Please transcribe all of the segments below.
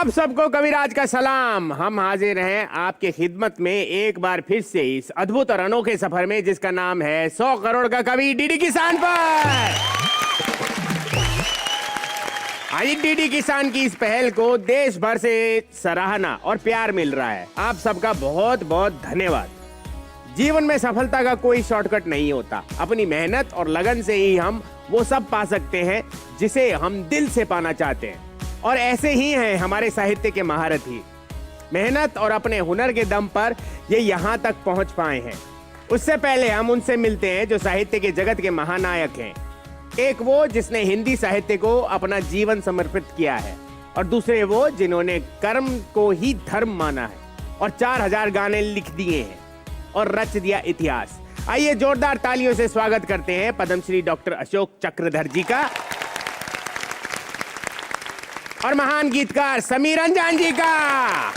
आप सबको कविराज का सलाम। हम हाजिर हैं आपके खिदमत में एक बार फिर से इस अद्भुत और अनोखे सफर में जिसका नाम है 100 करोड़ का कवि डीडी किसान पर। आज डीडी किसान की इस पहल को देश भर से सराहना और प्यार मिल रहा है। आप सबका बहुत बहुत धन्यवाद। जीवन में सफलता का कोई शॉर्टकट नहीं होता। अपनी मेहनत और लगन से ही हम वो सब पा सकते हैं जिसे हम दिल से पाना चाहते हैं। और ऐसे ही हैं हमारे साहित्य के महारथी। मेहनत और अपने हुनर के दम पर ये यहाँ तक पहुँच पाए हैं। उससे पहले हम उनसे मिलते हैं जो साहित्य के जगत के महानायक हैं। एक वो जिसने हिंदी साहित्य को अपना जीवन समर्पित किया है और दूसरे वो जिन्होंने कर्म को ही धर्म माना है और 4000 गाने लिख दिए हैं और रच दिया इतिहास। आइए जोरदार तालियों से स्वागत करते हैं पद्मश्री डॉक्टर अशोक चक्रधर जी का और महान गीतकार समीर अंजान जी का।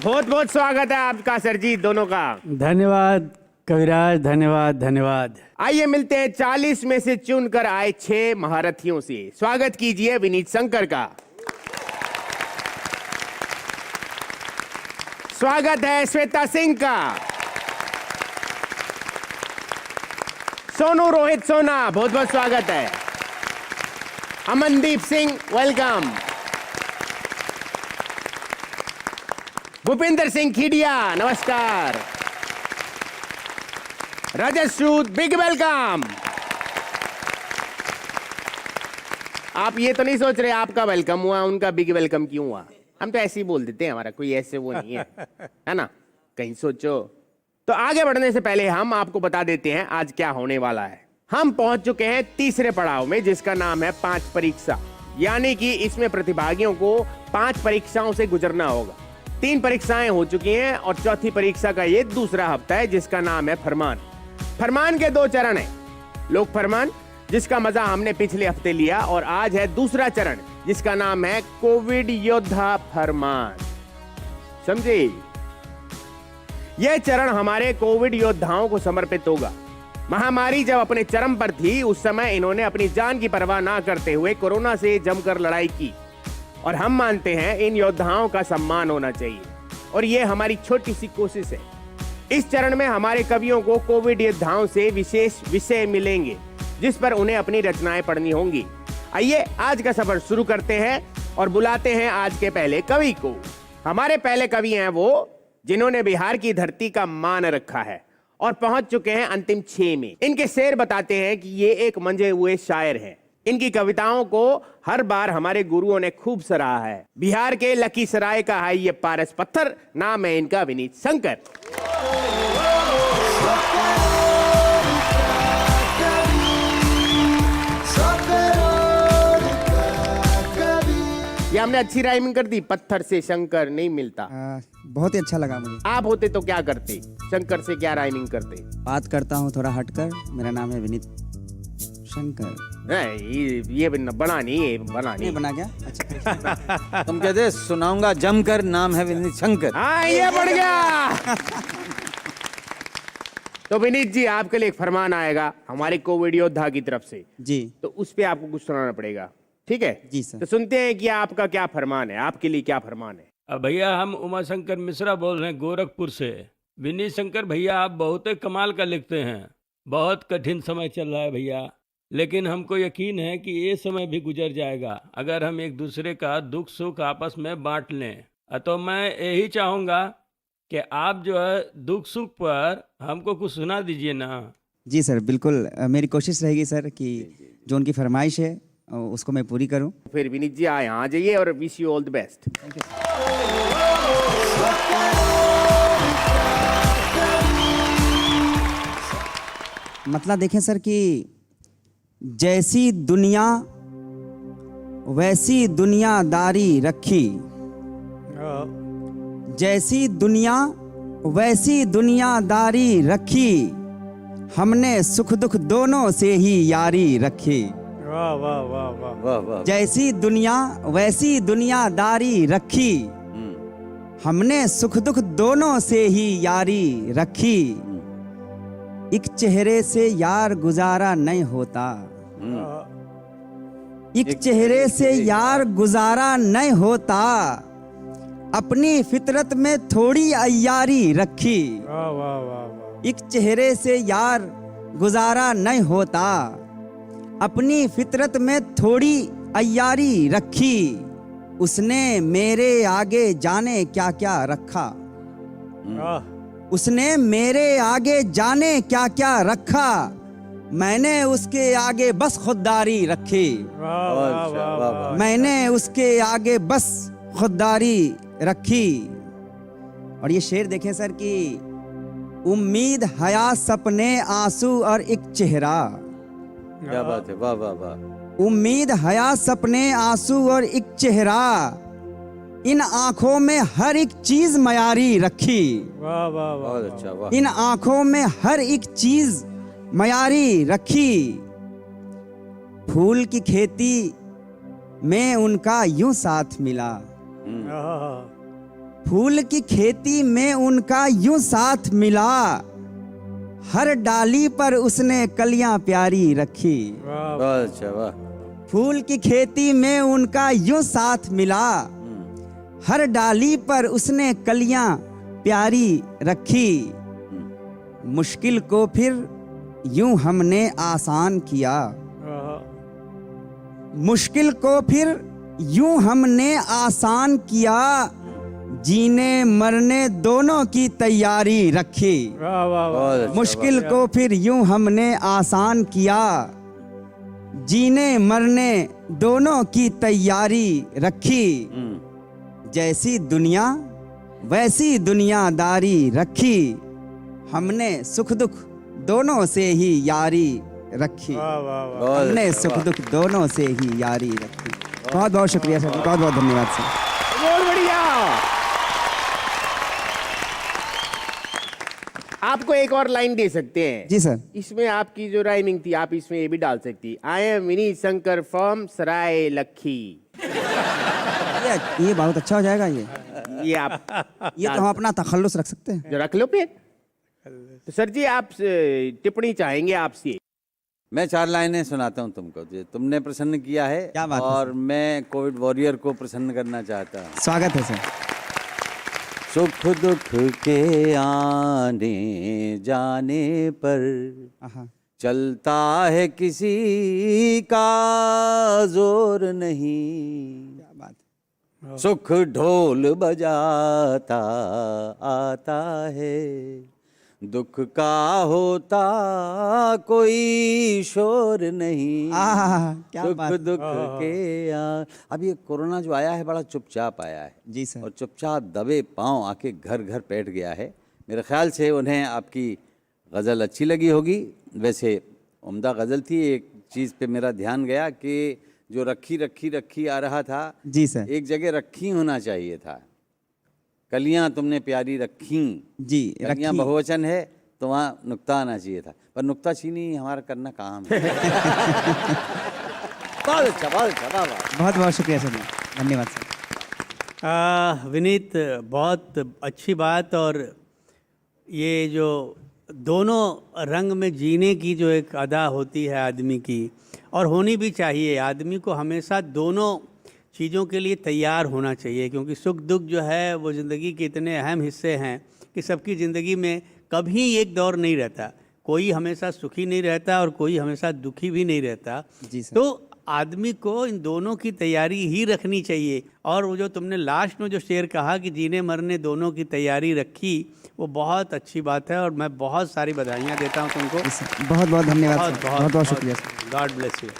बहुत बहुत स्वागत है आपका सर जी दोनों का। धन्यवाद कविराज, धन्यवाद धन्यवाद। आइए मिलते हैं 40 में से चुनकर आए 6 महारथियों से। स्वागत कीजिए विनीत शंकर का। स्वागत है श्वेता सिंह का। सोनू रोहित सोना, बहुत बहुत स्वागत है। अमनदीप सिंह, वेलकम। भूपिंदर सिंह खीडिया, नमस्कार। रजत सूद, बिग वेलकम। आप ये तो नहीं सोच रहे आपका वेलकम हुआ उनका बिग वेलकम क्यों हुआ? हम तो ऐसे ही बोल देते हैं, हमारा कोई ऐसे वो नहीं है, है ना? कहीं सोचो। तो आगे बढ़ने से पहले हम आपको बता देते हैं आज क्या होने वाला है। हम पहुंच चुके हैं तीसरे पड़ाव में जिसका नाम है 5 परीक्षा। यानी कि इसमें प्रतिभागियों को 5 परीक्षाओं से गुजरना होगा। 3 परीक्षाएं हो चुकी हैं और चौथी परीक्षा का ये दूसरा हफ्ता है जिसका नाम है फरमान। फरमान के 2 चरण हैं। लोक फरमान जिसका मजा हमने पिछले हफ्ते लिया और आज है दूसरा चरण जिसका नाम है कोविड योद्धा फरमान। समझे? यह चरण हमारे कोविड योद्धाओं को समर्पित होगा। महामारी जब अपने चरम पर थी उस समय इन्होंने अपनी जान की परवाह ना करते हुए कोरोना से जमकर लड़ाई की और हम मानते हैं इन योद्धाओं का सम्मान होना चाहिए और ये हमारी छोटी सी कोशिश है। इस चरण में हमारे कवियों को कोविड योद्धाओं से विशेष विषय मिलेंगे जिस पर उन्हें अपनी रचनाएं पढ़नी होंगी। आइए आज का सफर शुरू करते हैं और बुलाते हैं आज के पहले कवि को। हमारे पहले कवि हैं वो जिन्होंने बिहार की धरती का मान रखा है और पहुंच चुके हैं अंतिम 6 में। इनके शेर बताते हैं कि ये एक मंजे हुए शायर हैं। इनकी कविताओं को हर बार हमारे गुरुओं ने खूब सराहा है। बिहार के लखीसराय का है ये पारस पत्थर। नाम है इनका विनीत शंकर। ये हमने अच्छी राइमिंग कर दी। पत्थर से शंकर नहीं मिलता। बहुत ही अच्छा लगा मुझे। आप होते तो क्या करते? शंकर से क्या राइमिंग करते? बात करता हूँ थोड़ा हटकर। मेरा नाम है विनीत शंकर। ये बना नहीं बना क्या? अच्छा तुम कहते सुनाऊंगा जमकर, नाम है विनीत शंकर। हाँ ये बढ़ गया। तो विनीत जी आपके लिए एक फरमान आएगा हमारे कोविड योद्धा की तरफ से जी। तो उस पे आपको कुछ सुनाना पड़ेगा, ठीक है? जी सर। तो सुनते हैं कि आपका क्या फरमान है, आपके लिए क्या फरमान है। भैया हम उमाशंकर मिश्रा बोल रहे हैं गोरखपुर से। विनीत शंकर भैया आप बहुत ही कमाल का लिखते हैं। बहुत कठिन समय चल रहा है भैया, लेकिन हमको यकीन है कि ये समय भी गुजर जाएगा अगर हम एक दूसरे का दुख सुख आपस में बांट लें। तो मैं यही चाहूँगा कि आप जो है दुख सुख पर हमको कुछ सुना दीजिए ना। जी सर, बिल्कुल मेरी कोशिश रहेगी सर कि जो उनकी फरमाइश है उसको मैं पूरी करूं। फिर विनीत जी यहाँ आ जाइए और wish you all the best. मतलब देखें सर कि जैसी दुनिया वैसी दुनियादारी रखी, जैसी दुनिया वैसी दुनियादारी रखी, हमने सुख दुख दोनों से ही यारी रखी। वाह वाह वाह वाह वाह वाह। जैसी दुनिया वैसी दुनियादारी रखी, हमने सुख दुख दोनों से ही यारी रखी। एक चेहरे से यार गुजारा नहीं होता, एक चेहरे से यार गुजारा नहीं होता, अपनी फितरत में थोड़ी अय्यारी रखी। वाह वाह वाह वाह। एक चेहरे से यार गुजारा नहीं होता, अपनी फितरत में थोड़ी अय्यारी रखी। उसने मेरे आगे जाने क्या क्या रखा, वाह। उसने मेरे आगे जाने क्या क्या रखा, मैंने उसके आगे बस खुददारी रखी। वाह वाह वाह वाह। मैंने उसके आगे बस खुददारी रखी। और ये शेर देखें सर कि उम्मीद हया सपने आंसू और एक चेहरा, क्या बात है, वाह वाह वाह। उम्मीद हया सपने आंसू और एक चेहरा, इन आंखों में हर एक चीज मयारी रखी। वाह वाह वाह। बहुत अच्छा, वाह। इन आंखों में हर एक चीज मयारी रखी। फूल की खेती में उनका यूं साथ मिला, आहा। फूल की खेती में उनका यूं साथ मिला, हर डाली पर उसने कलियां प्यारी रखी। वाह। बहुत अच्छा, वाह। फूल की खेती में उनका यूं साथ मिला, हर डाली पर उसने कलियां प्यारी रखी। मुश्किल को फिर यूं हमने आसान किया, आहा। मुश्किल को फिर यूं हमने आसान किया, जीने मरने दोनों की तैयारी रखी। वाह वाह वाह। बहुत अच्छा, मुश्किल को फिर यूं हमने आसान किया, जीने मरने दोनों की तैयारी रखी। जैसी दुनिया वैसी दुनियादारी रखी, हमने सुख दुख दोनों से ही यारी रखी। वाह वाह वाह। बहुत हमने अच्छा, सुख वाह। दुख दोनों से ही यारी रखी। बहुत बहुत शुक्रिया सर, बहुत बहुत धन्यवाद सर। बहुत बढ़िया। आपको एक और लाइन दे सकते हैं जी सर। इसमें, आपकी जो राइमिंग थी आप इसमें ये भी डाल सकती। I am Vini Shankar from Sarai Lakhi. ये बहुत अच्छा हो जाएगा। ये आप ये तो हम अपना तखल्लुस रख सकते हैं। जो रख लो फिर। तो सर जी आप टिप्पणी चाहेंगे आपसे। मैं 4 लाइनें सुनाता हूँ तुमको, जो तुमने प्रसन्न किया है। क्या बात है और मैं कोविड वॉरियर को प्रसन्न करना चाहता हूँ। स्वागत है सर। सुख दुख के आने जाने पर आहा। चलता है किसी का जोर नहीं, क्या बात है। सुख ढोल बजाता आता है, दुख का होता कोई शोर नहीं। आहा, क्या सुख बात। दुख के अब ये कोरोना जो आया है बड़ा चुपचाप आया है, जी सर। और चुपचाप दबे पांव आके घर घर बैठ गया है। मेरे ख्याल से उन्हें आपकी गज़ल अच्छी लगी होगी। वैसे उम्दा गज़ल थी। एक चीज़ पे मेरा ध्यान गया कि जो रखी रखी रखी आ रहा था, जी सर। एक जगह रखी होना चाहिए था। कलियां तुमने प्यारी रखी, जी कलियां रखी। बहुवचन है तो वहाँ नुक्ता आना चाहिए था, पर नुक्ता चीनी हमारा करना काम है। बहुत अच्छा, बहुत अच्छा, वाह वाह। बहुत बहुत शुक्रिया सर, धन्यवाद सर। विनीत, बहुत अच्छी बात। और ये जो दोनों रंग में जीने की जो एक अदा होती है आदमी की, और होनी भी चाहिए, आदमी को हमेशा दोनों चीज़ों के लिए तैयार होना चाहिए, क्योंकि सुख दुख जो है वो ज़िंदगी के इतने अहम हिस्से हैं कि सबकी ज़िंदगी में कभी एक दौर नहीं रहता। कोई हमेशा सुखी नहीं रहता और कोई हमेशा दुखी भी नहीं रहता। जी सर। तो आदमी को इन दोनों की तैयारी ही रखनी चाहिए। और वो जो तुमने लास्ट में जो शेर कहा कि जीने मरने दोनों की तैयारी रखी, वो बहुत अच्छी बात है, और मैं बहुत सारी बधाइयाँ देता हूँ तुमको। जी सर, बहुत बहुत धन्यवाद सर, बहुत बहुत शुक्रिया सर। God bless you.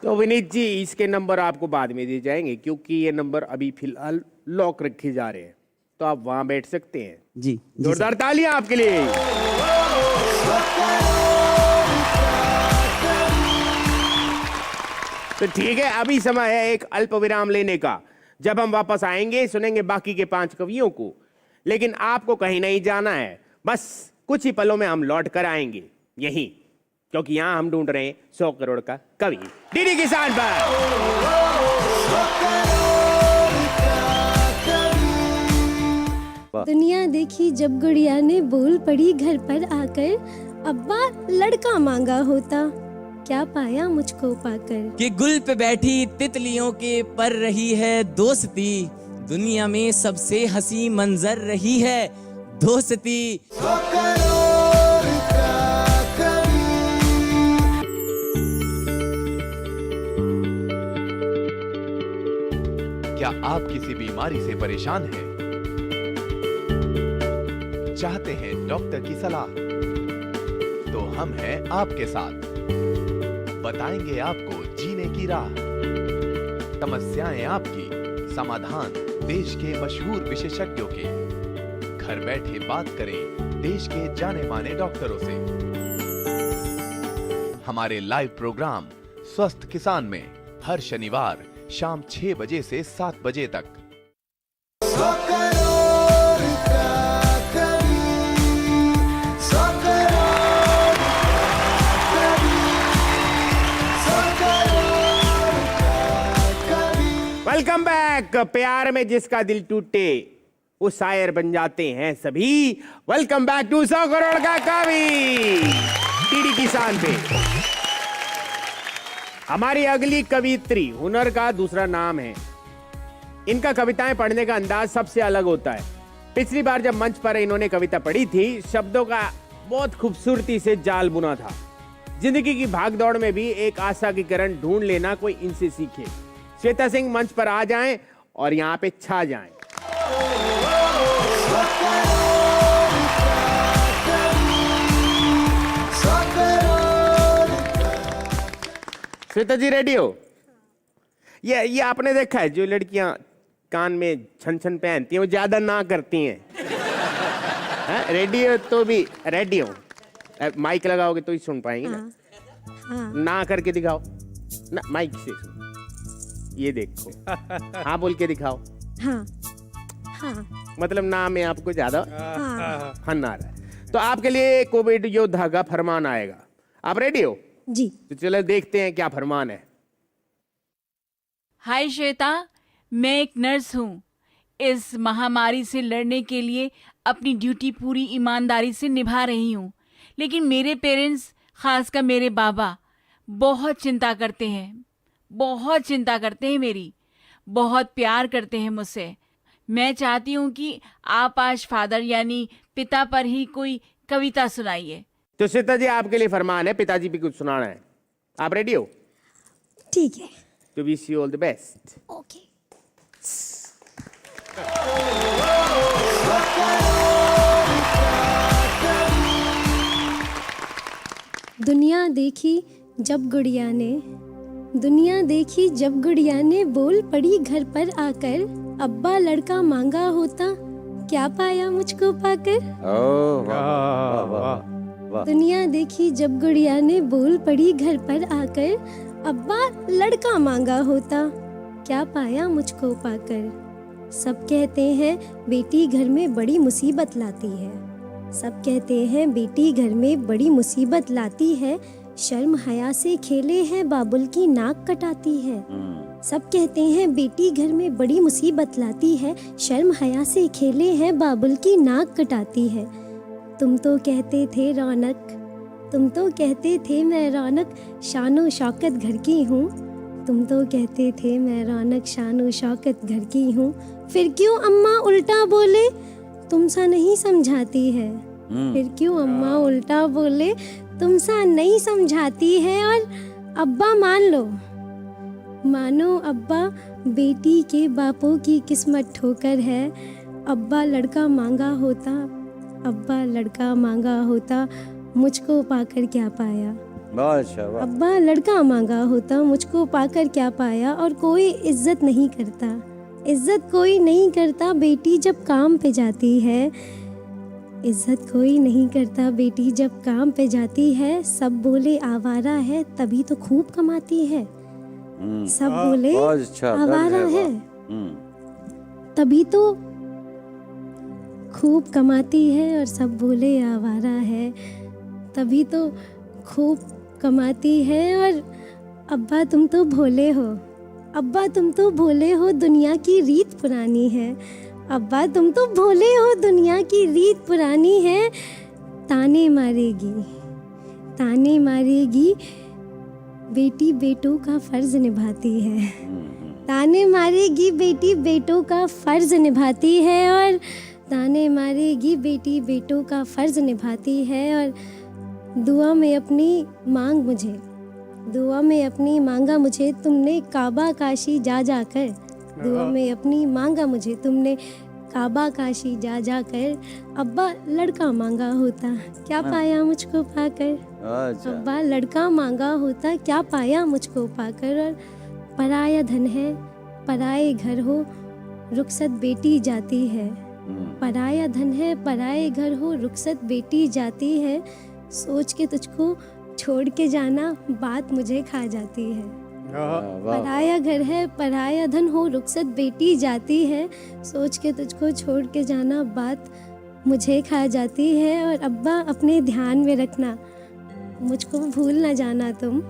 तो विनीत जी इसके नंबर आपको बाद में दिए जाएंगे, क्योंकि ये नंबर अभी फिलहाल लॉक रखे जा रहे हैं, तो आप वहां बैठ सकते हैं। जी जी जोरदार तालियां आपके लिए। तो ठीक है, अभी समय है एक अल्प विराम लेने का। जब हम वापस आएंगे सुनेंगे बाकी के 5 कवियों को, लेकिन आपको कहीं नहीं जाना है। बस कुछ ही पलों में हम लौट कर आएंगे यहीं, क्योंकि यहां हम ढूंढ रहे हैं 100 करोड़ का कवि। डीडी किसान पर दुनिया देखी जब गुड़िया ने बोल पड़ी घर पर आकर, अब्बा लड़का मांगा होता। क्या पाया मुझको पाकर। कि गुल पे बैठी तितलियों के पर रही है दोस्ती, दुनिया में सबसे हंसी मंजर रही है दोस्ती। क्या आप किसी बीमारी से परेशान हैं? चाहते हैं डॉक्टर की सलाह? तो हम हैं आपके साथ, बताएंगे आपको जीने की राह। समस्याएं आपकी, समाधान देश के मशहूर विशेषज्ञों के। घर बैठे बात करें देश के जाने माने डॉक्टरों से। हमारे लाइव प्रोग्राम स्वस्थ किसान में हर शनिवार शाम 6 बजे से 7 बजे तक। Welcome back. प्यार में जिसका दिल टूटे वो शायर बन जाते हैं सभी। वेलकम बैक टू 100 करोड़ का कवि टीडी किसान पे। हमारी अगली कवित्री हुनर का दूसरा नाम है। इनका कविताएं पढ़ने का अंदाज सबसे अलग होता है। पिछली बार जब मंच पर इन्होंने कविता पढ़ी थी, शब्दों का बहुत खूबसूरती से जाल बुना था। जिंदगी की भागदौड़ में भी एक आशा की किरण ढूंढ लेना कोई इनसे सीखे। श्वेता सिंह मंच पर आ जाएं और यहाँ पे छा जाएं। श्वेता जी रेडी हो? ये आपने देखा है जो लड़कियां कान में छन छन पहनती हैं वो ज्यादा ना करती हैं। रेडी हो तो भी रेडी हो। माइक लगाओगे तो ही सुन पाएंगे ना। हाँ। ना करके दिखाओ ना, माइक से सुन। ये देखो। हाँ बोल के दिखाओ। हाँ हाँ मतलब ना में आपको ज्यादा हाँ फन आ रहा है। तो आपके लिए कोविड योद्धा का फरमान आएगा। आप रेडी हो? जी। तो चलो देखते हैं क्या फरमान है। हाय श्वेता, मैं एक नर्स हूँ। इस महामारी से लड़ने के लिए अपनी ड्यूटी पूरी ईमानदारी से निभा रही हूँ, लेकिन मेरे पेरेंट्स, खासकर मेरे बाबा, बहुत चिंता करते हैं। बहुत चिंता करते हैं मेरी, बहुत प्यार करते हैं मुझसे। मैं चाहती हूँ कि आप आज फादर यानी पिता पर ही कोई कविता सुनाइए। तो श्वेता जी आपके लिए फरमान है, पिताजी भी कुछ सुनाना है। आप रेडी हो? ठीक है। तो wish you all the best. Okay. दुनिया देखी जब गुड़िया ने, दुनिया देखी जब गुड़िया ने, बोल पड़ी घर पर आकर, अब्बा लड़का मांगा होता, क्या पाया मुझको पाकर। ओह वाह वाह वाह। दुनिया देखी जब गुड़िया ने, बोल पड़ी घर पर आकर, अब्बा लड़का मांगा होता, क्या पाया मुझको पाकर। सब कहते हैं बेटी घर में बड़ी मुसीबत लाती है, सब कहते हैं बेटी घर में बड़ी मुसीबत लाती है, शर्म हया से खेले हैं बाबुल की नाक कटाती है। सब कहते हैं बेटी घर में बड़ी मुसीबत लाती है, शर्म हया से खेले हैं बाबुल की नाक कटाती है। तुम तो कहते थे रौनक, तुम तो कहते थे मैं रौनक, शानो शौकत घर की हूँ। तुम तो कहते थे मैं रौनक, शानो शौकत घर की हूँ। फिर क्यों अम्मा उल्टा बोले, तुम सा नहीं समझाती है। फिर क्यों अम्मा उल्टा बोले, तुम सा नहीं समझाती है। और अब्बा मान लो, मानो अब्बा बेटी के बापों की किस्मत ठोकर है। अब्बा लड़का मांगा होता, अब्बा लड़का मांगा होता, मुझको पाकर क्या पाया। अब्बा लड़का मांगा होता, मुझको पाकर क्या पाया। और कोई इज्जत नहीं करता, इज्जत कोई नहीं करता बेटी जब काम पे जाती है। इज्जत कोई नहीं करता बेटी जब काम पे जाती है। सब बोले आवारा है तभी तो खूब कमाती है। सब बोले आवारा है तभी तो खूब कमाती है। और सब बोले आवारा है तभी तो खूब कमाती है। और अब्बा तुम तो भोले हो, अब्बा तुम तो भोले हो, दुनिया की रीत पुरानी है। अब्बा तुम तो भोले हो, दुनिया की रीत पुरानी है। ताने मारेगी, ताने मारेगी बेटी बेटों का फर्ज निभाती है। ताने मारेगी बेटी बेटों का फर्ज निभाती है, और ताने मारेगी बेटी बेटों का फर्ज निभाती है। और दुआ में अपनी मांग मुझे, दुआ में अपनी मांगा मुझे तुमने काबा काशी जा जाकर। दुआ में अपनी मांगा मुझे तुमने काबा काशी जा जाकर। अब्बा लड़का मांगा होता क्या पाया मुझको पाकर। अच्छा अब्बा लड़का मांगा होता क्या पाया मुझको पाकर। और पराया धन है पराए घर हो रुखसत बेटी जाती है। पराया धन है पराए घर हो रुखसत बेटी जाती है। सोच के तुझको छोड़ के जाना बात मुझे खा जाती है। पराया घर है पराया धन हो रुखसत बेटी जाती है। सोच के तुझको छोड़ के जाना बात मुझे खा जाती है। और अब्बा अपने ध्यान में रखना मुझको भूल ना जाना तुम।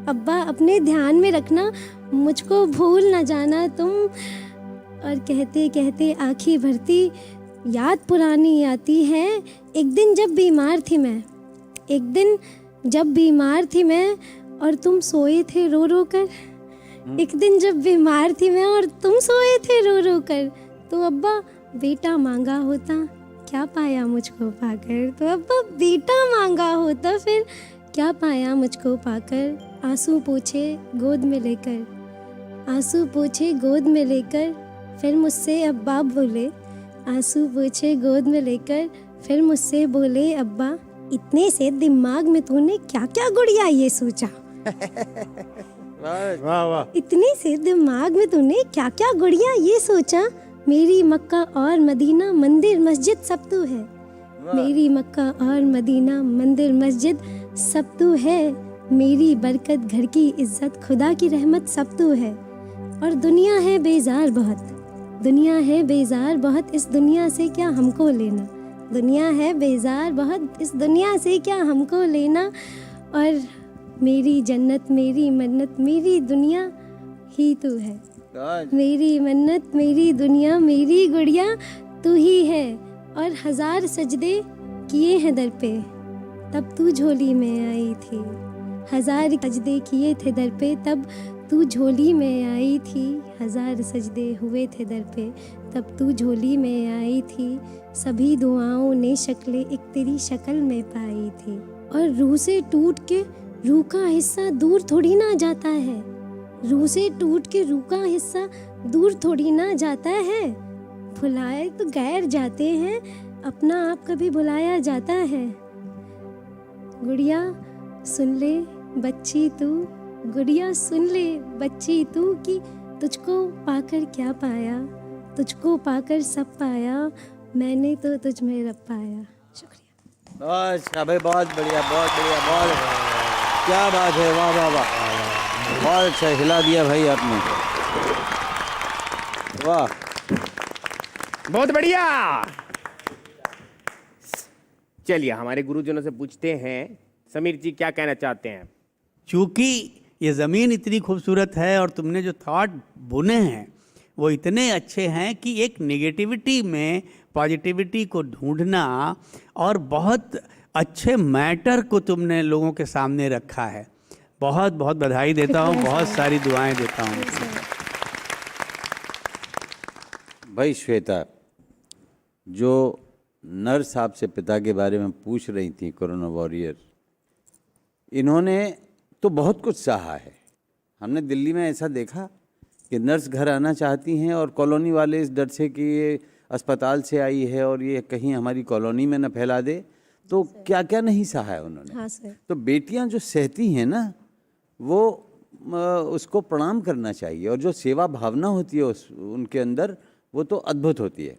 अब्बा अपने ध्यान में रखना मुझको भूल ना जाना तुम। और कहते कहते आँखें भरती याद पुरानी आती है। एक दिन जब बीमार थी मैं, एक दिन जब बीमार थी मैं और तुम सोए थे रो रो कर। एक दिन जब बीमार थी मैं और तुम सोए थे रो रो कर। तो अब्बा बेटा मांगा होता क्या पाया मुझको पाकर। तो अब्बा बेटा मांगा होता फिर क्या पाया मुझको पाकर। आंसू पूछे गोद में लेकर, आंसू पूछे गोद में लेकर फिर मुझसे अब्बा बोले। आंसू पूछे गोद में लेकर फिर मुझसे बोले अब्बा इतने से दिमाग में तूने क्या क्या गुड़िया ये सोचा। वाह वाह। इतने से दिमाग में तूने क्या क्या गुड़िया ये सोचा। मेरी मक्का और मदीना मंदिर मस्जिद सब तू है। मेरी मक्का और मदीना मंदिर मस्जिद सब तू है। मेरी बरकत घर की इज्जत खुदा की रहमत सब तू है। और दुनिया है बेजार बहुत, दुनिया है बेजार बहुत, इस दुनिया से क्या हमको लेना। दुनिया है बेजार बहुत, इस दुनिया से क्या हमको लेना। और मेरी जन्नत मेरी मन्नत मेरी दुनिया ही तू है। मेरी मन्नत मेरी दुनिया मेरी गुड़िया तू ही है। और 1000 सजदे किए हैं दर पे तब तू झोली में आई थी। 1000 सजदे किए थे दर पे तब तू झोली में आई थी। 1000 सजदे हुए थे दर पे तब तू झोली में आई थी। सभी दुआओं ने शक्लें एक तेरी शक्ल में पाई थी। और रूह से टूट के रूह का हिस्सा दूर थोड़ी ना जाता है। रूह से टूट के रूह का हिस्सा दूर थोड़ी ना जाता है। भुलाए तो गैर जाते हैं, अपना आप कभी भुलाया जाता है। गुड़िया सुन ले बच्ची तू, गुड़िया सुन ले बच्ची तू कि तुझको पाकर क्या पाया। तुझको पाकर सब पाया, मैंने तो तुझ में रब पाया। शुक्रिया। अच्छा भाई, बहुत बढ़िया बहुत बढ़िया, बहुत क्या बात है, वाह वाह वाह, बहुत अच्छा हिला दिया भाई आपने, वाह बहुत बढ़िया। चलिए हमारे गुरुजनों से पूछते हैं, समीर जी क्या कहना चाहते हैं। चूंकि ये ज़मीन इतनी खूबसूरत है और तुमने जो थॉट बुने हैं वो इतने अच्छे हैं कि एक नेगेटिविटी में पॉजिटिविटी को ढूंढना और बहुत अच्छे मैटर को तुमने लोगों के सामने रखा है। बहुत बहुत बधाई देता हूँ, बहुत सारी दुआएं देता हूँ। भाई श्वेता, जो नर्स आपसे पिता के बारे में पूछ रही थी, कोरोना वॉरियर, इन्होंने तो बहुत कुछ सहा है। हमने दिल्ली में ऐसा देखा कि नर्स घर आना चाहती हैं और कॉलोनी वाले इस डर से कि ये अस्पताल से आई है और ये कहीं हमारी कॉलोनी में न फैला दे, तो क्या क्या नहीं सहा है उन्होंने। हाँ सर। तो बेटियां जो सहती हैं ना, वो उसको प्रणाम करना चाहिए, और जो सेवा भावना होती है उनके अंदर, वो तो अद्भुत होती है।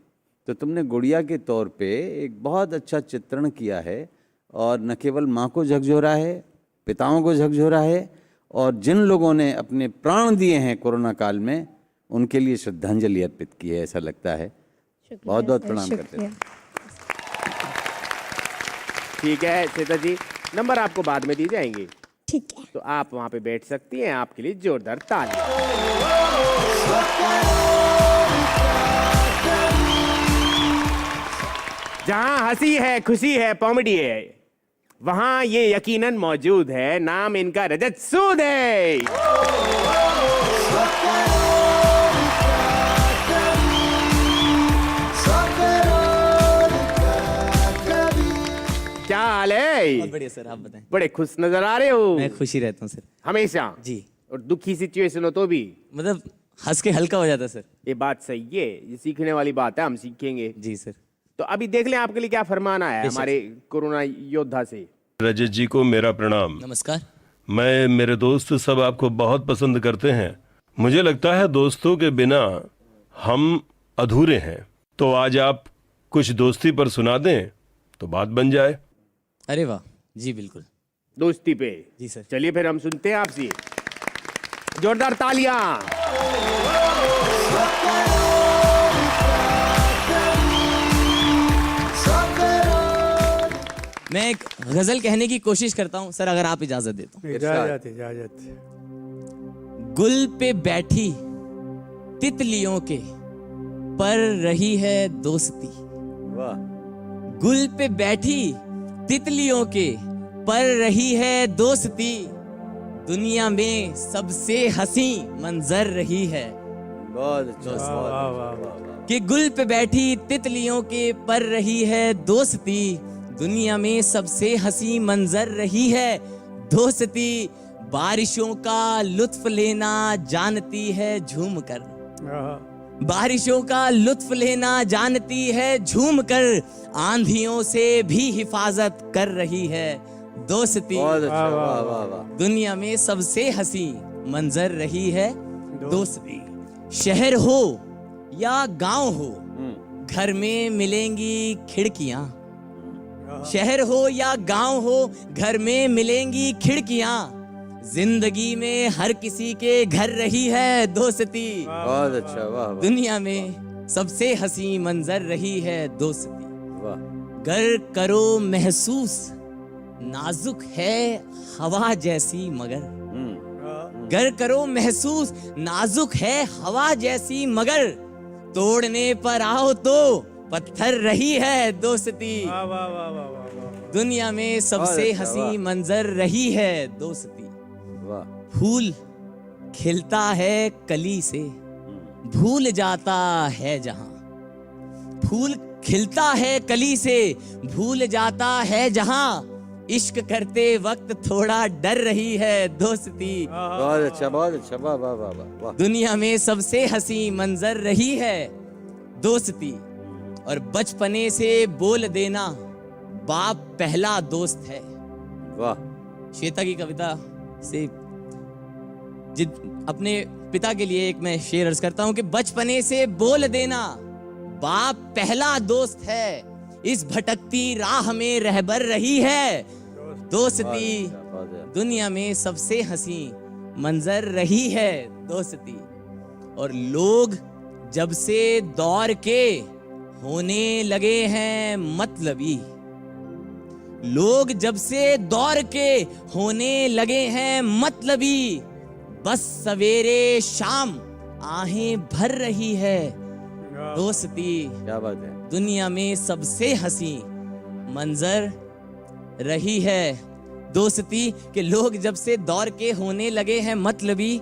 तो तुमने गुड़िया के तौर पे एक बहुत अच्छा चित्रण किया है, और न केवल माँ को झकझोरा है, पिताओं को झकझोरा है, और जिन लोगों ने अपने प्राण दिए हैं कोरोना काल में, उनके लिए श्रद्धांजलि अर्पित की है, ऐसा लगता है। बहुत बहुत प्रणाम करते हैं। ठीक है श्वेता जी, नंबर आपको बाद में दिए जाएंगे, ठीक है। तो आप वहां पे बैठ सकती हैं। आपके लिए जोरदार ताली। जहां हंसी है, खुशी है, कॉमेडी है, वहां ये यकीनन मौजूद है। नाम इनका रजत सूद है। क्या हाल है? बहुत बढ़िया सर, आप बताएं। बड़े खुश नजर आ रहे हो। मैं खुशी रहता हूँ सर। हमेशा जी। और दुखी सिचुएशन हो तो भी? मतलब हंस के हल्का हो जाता है सर। ये बात सही है, ये सीखने वाली बात है, हम सीखेंगे। जी सर। तो अभी देख लें आपके लिए क्या फरमान आया है हमारे कोरोना योद्धा से। रजत जी को मेरा प्रणाम। नमस्कार। मैं, मेरे दोस्त सब आपको बहुत पसंद करते हैं। मुझे लगता है दोस्तों के बिना हम अधूरे हैं। तो आज आप कुछ दोस्ती पर सुना दें तो बात बन जाए। अरे वाह, जी बिल्कुल। दोस्ती पे? जी सर। चलिए फिर हम सुनते हैं आपसे। जोरदार तालियां। मैं एक गजल कहने की कोशिश करता हूँ सर, अगर आप इजाजत दे तो। इजाजत इजाजत। गुल पे बैठी तितलियों के पर रही है दोस्ती। वाह। गुल पे बैठी तितलियों के पर रही है दोस्ती। दुनिया में सबसे हंसी मंजर रही है। बहुत अच्छा। वाह वाह वाह। कि गुल पे बैठी तितलियों के पर रही है दोस्ती। दुनिया में सबसे हंसी मंजर रही है दोस्ती। बारिशों का लुत्फ लेना जानती है झूम कर। बारिशों का लुत्फ लेना जानती है झूम कर। आंधियों से भी हिफाजत कर रही है दोस्ती। बहुत अच्छा। वाह वाह वाह। दुनिया में सबसे हंसी मंजर रही है दोस्ती। शहर हो या गांव हो घर में मिलेंगी खिड़कियां। शहर हो या गांव हो घर में मिलेंगी खिड़कियां। जिंदगी में हर किसी के घर रही है दोस्ती। बहुत अच्छा। वाह वाह। दुनिया में सबसे हंसी मंजर रही है दोस्ती। वाह। गर करो महसूस नाजुक है हवा जैसी मगर। गर करो महसूस नाजुक है हवा जैसी मगर। तोड़ने पर आओ तो पत्थर रही है दोस्ती। वाह वाह वाह वाह वाह। दुनिया में सबसे बहुत अच्छा, हंसी वाह। मंजर रही है दोस्ती। वाह। फूल खिलता है कली से भूल जाता है जहां। फूल खिलता है कली से भूल जाता है जहां। इश्क करते वक्त थोड़ा डर रही है दोस्ती। बहुत अच्छा। बहुत अच्छा। वाह वाह वाह वाह वाह। दुनिया में सबसे हंसी मंजर रही है दोस्ती। और बचपने से बोल देना बाप पहला दोस्त है। वाह। श्वेता की कविता से अपने पिता के लिए एक मैं शेर अर्ज करता हूं कि बचपने से बोल देना बाप पहला दोस्त है। इस भटकती राह में रहबर रही है दोस्ती। बहुत अच्छा। दुनिया में सबसे हंसी मंजर रही है दोस्ती। और लोग जब से दौर के होने लगे हैं मतलबी। लोग जब से दौर के होने लगे हैं मतलबी। बस सवेरे शाम आहें भर रही है दोस्ती। क्या बात है। दुनिया में सबसे हंसी मंजर रही है दोस्ती। कि लोग जब से दौर के होने लगे हैं मतलबी।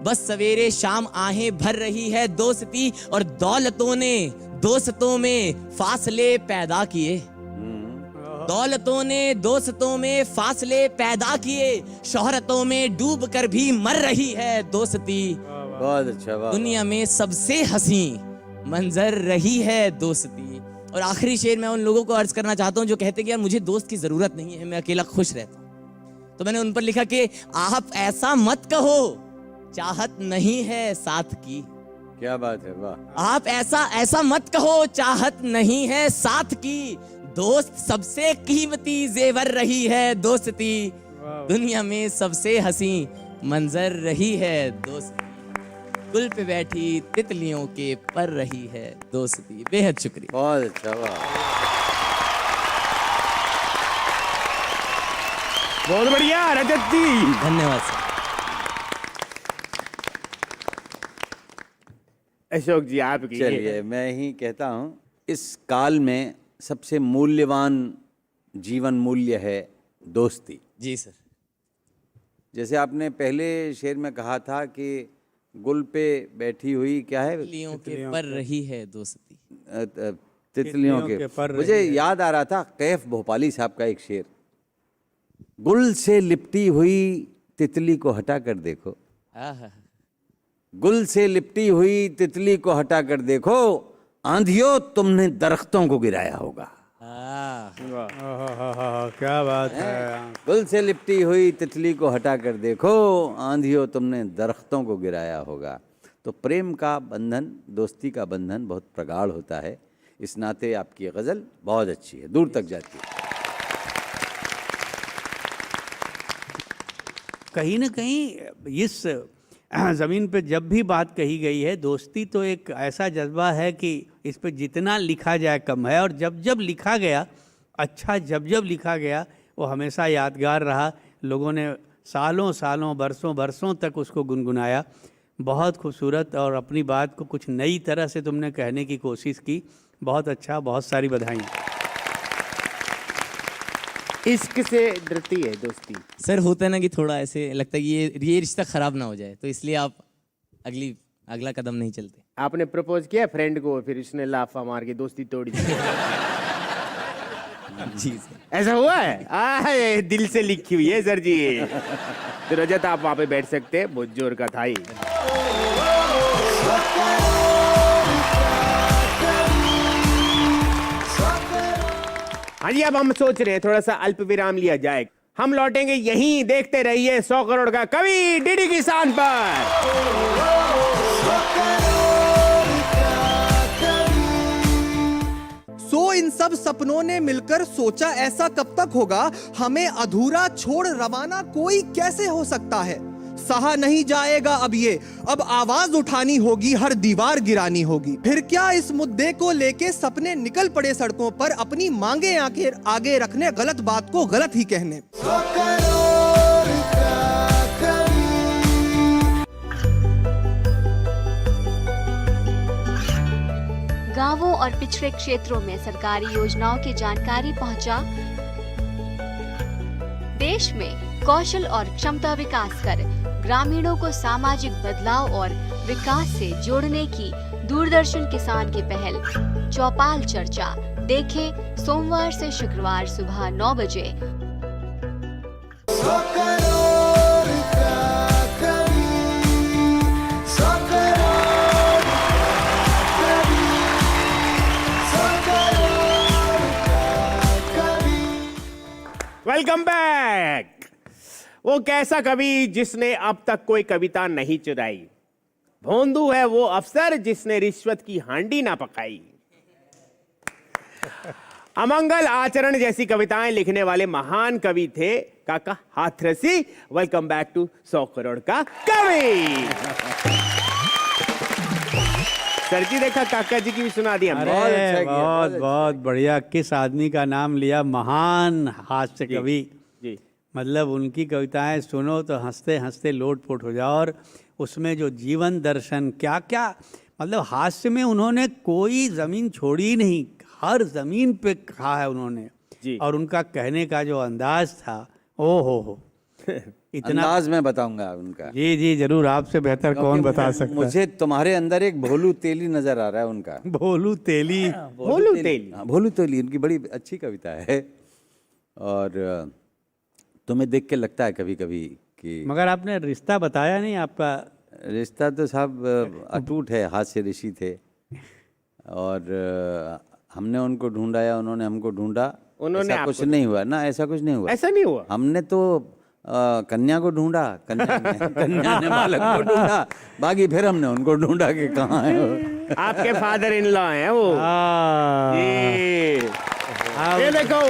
बस सवेरे शाम आहें भर रही है दोस्ती। और दौलतों ने दोस्तों में फासले पैदा किए। दौलतों ने दोस्तों में फासले पैदा किए। शोहरतों में डूब कर भी मर रही है दोस्ती। बहुत अच्छा। वाह। दुनिया में सबसे हंसी मंजर रही है दोस्ती। और आखिरी शेर मैं उन लोगों को अर्ज करना चाहता हूं जो कहते कि यार मुझे दोस्त की जरूरत नहीं है, मैं अकेला खुश रहता हूं। तो मैंने उन पर लिखा कि आप ऐसा मत कहो चाहत नहीं है साथ की। क्या बात है। वाह। आप ऐसा मत कहो चाहत नहीं है साथ की। दोस्त सबसे कीमती जेवर रही है दोस्ती। दुनिया में सबसे हंसी मंजर रही है दोस्ती। गुल पे बैठी तितलियों के पर रही है दोस्ती। बेहद शुक्रिया। बहुत अच्छा। वाह। बहुत बढ़िया रजत जी। धन्यवाद सर। अशोक जी आपकी। चलिए मैं ही कहता हूँ, इस काल में सबसे मूल्यवान जीवन मूल्य है दोस्ती। जी सर। जैसे आपने पहले शेर में कहा था कि गुल पे बैठी हुई क्या है, तितलियों के पर रही है दोस्ती। तितलियों के पर मुझे याद आ रहा था कैफ भोपाली साहब का एक शेर, गुल से लिपटी हुई तितली को हटा कर देखो, आहा। गुल से लिपटी हुई तितली को हटा कर देखो, आंधियों तुमने दरख्तों को गिराया होगा। क्या बात है। गुल से लिपटी हुई तितली को हटा कर देखो, आंधियों तुमने दरख्तों को गिराया होगा। तो प्रेम का बंधन, दोस्ती का बंधन बहुत प्रगाढ़ होता है। इस नाते आपकी गज़ल बहुत अच्छी है, दूर तक जाती है। कहीं न कहीं इस ज़मीन पे जब भी बात कही गई है, दोस्ती तो एक ऐसा जज्बा है कि इस पे जितना लिखा जाए कम है। और जब जब लिखा गया, अच्छा जब जब लिखा गया, वो हमेशा यादगार रहा। लोगों ने सालों सालों बरसों बरसों तक उसको गुनगुनाया। बहुत खूबसूरत, और अपनी बात को कुछ नई तरह से तुमने कहने की कोशिश की। बहुत अच्छा, बहुत सारी बधाइयाँ। इश्क से डरती है दोस्ती। सर होता है ना कि थोड़ा ऐसे लगता है कि ये रिश्ता खराब ना हो जाए, तो इसलिए आप अगला कदम नहीं चलते। आपने प्रपोज किया फ्रेंड को, फिर उसने लाफा मार के दोस्ती तोड़ दी। जी सर। ऐसा हुआ है? ये दिल से लिखी हुई है सर जी। तो रजत आप वहां पे बैठ सकते हैं, बहुत जोर का था ही। हाँ जी, अब हम सोच रहे हैं थोड़ा सा अल्प विराम लिया जाए। हम लौटेंगे यहीं, देखते रहिए 100 करोड़ का कवि डीडी किसान पर। इन सब सपनों ने मिलकर सोचा ऐसा कब तक होगा, हमें अधूरा छोड़ रवाना कोई कैसे हो सकता है। सहा नहीं जाएगा अब ये, अब आवाज उठानी होगी, हर दीवार गिरानी होगी। फिर क्या इस मुद्दे को लेके सपने निकल पड़े सड़कों पर, अपनी मांगे आगे रखने, गलत बात को गलत ही कहने। गांवों और पिछड़े क्षेत्रों में सरकारी योजनाओं की जानकारी पहुंचा। देश में कौशल और क्षमता विकास कर ग्रामीणों को सामाजिक बदलाव और विकास से जोड़ने की दूरदर्शन किसान की पहल चौपाल चर्चा देखें सोमवार से शुक्रवार सुबह 9 बजे। Welcome back. वो कैसा कवि जिसने अब तक कोई कविता नहीं चुराई, भोंदू है वो अफसर जिसने रिश्वत की हांडी ना पकाई। अमंगल आचरण जैसी कविताएं लिखने वाले महान कवि थे Kaka Hathrasi. Welcome back to 100 crore का कवि। सर जी देखा, काका जी की भी सुना दी हमने। अरे बहुत बहुत बढ़िया। किस आदमी का नाम लिया, महान हास्य कवि। जी, मतलब उनकी कविताएं सुनो तो हंसते हंसते लोटपोट हो जाओ। और उसमें जो जीवन दर्शन, क्या क्या मतलब हास्य में उन्होंने कोई ज़मीन छोड़ी ही नहीं, हर ज़मीन पे कहा है उन्होंने जी। और उनका कहने का जो अंदाज था, ओ हो इतना अंदाज मैं बताऊंगा उनका। जी जी जरूर, आपसे बेहतर कौन बता सकता है। मुझे तुम्हारे अंदर एक भोलू तेली नजर आ रहा है उनका। भोलू तेली। भोलू तेली। हाँ, भोलू तेली उनकी बड़ी अच्छी कविता है। और तुम्हें देख के लगता है कभी कभी कि, मगर आपने रिश्ता बताया नहीं आपका। रिश्ता तो साहब अटूट है, हाथ से ऋषि थे। और हमने उनको ढूंढा या उन्होंने हमको ढूंढा, उन्होंने ऐसा कुछ नहीं हुआ ना, ऐसा कुछ नहीं हुआ। ऐसा नहीं हुआ। हमने तो कन्या को ढूंढा, कन्या ने बालक को ढूंढा, बाकी फिर हमने उनको ढूंढा कि कहाँ है वो। आपके फादर इन लॉ हैं वो। हाँ। ये देखो,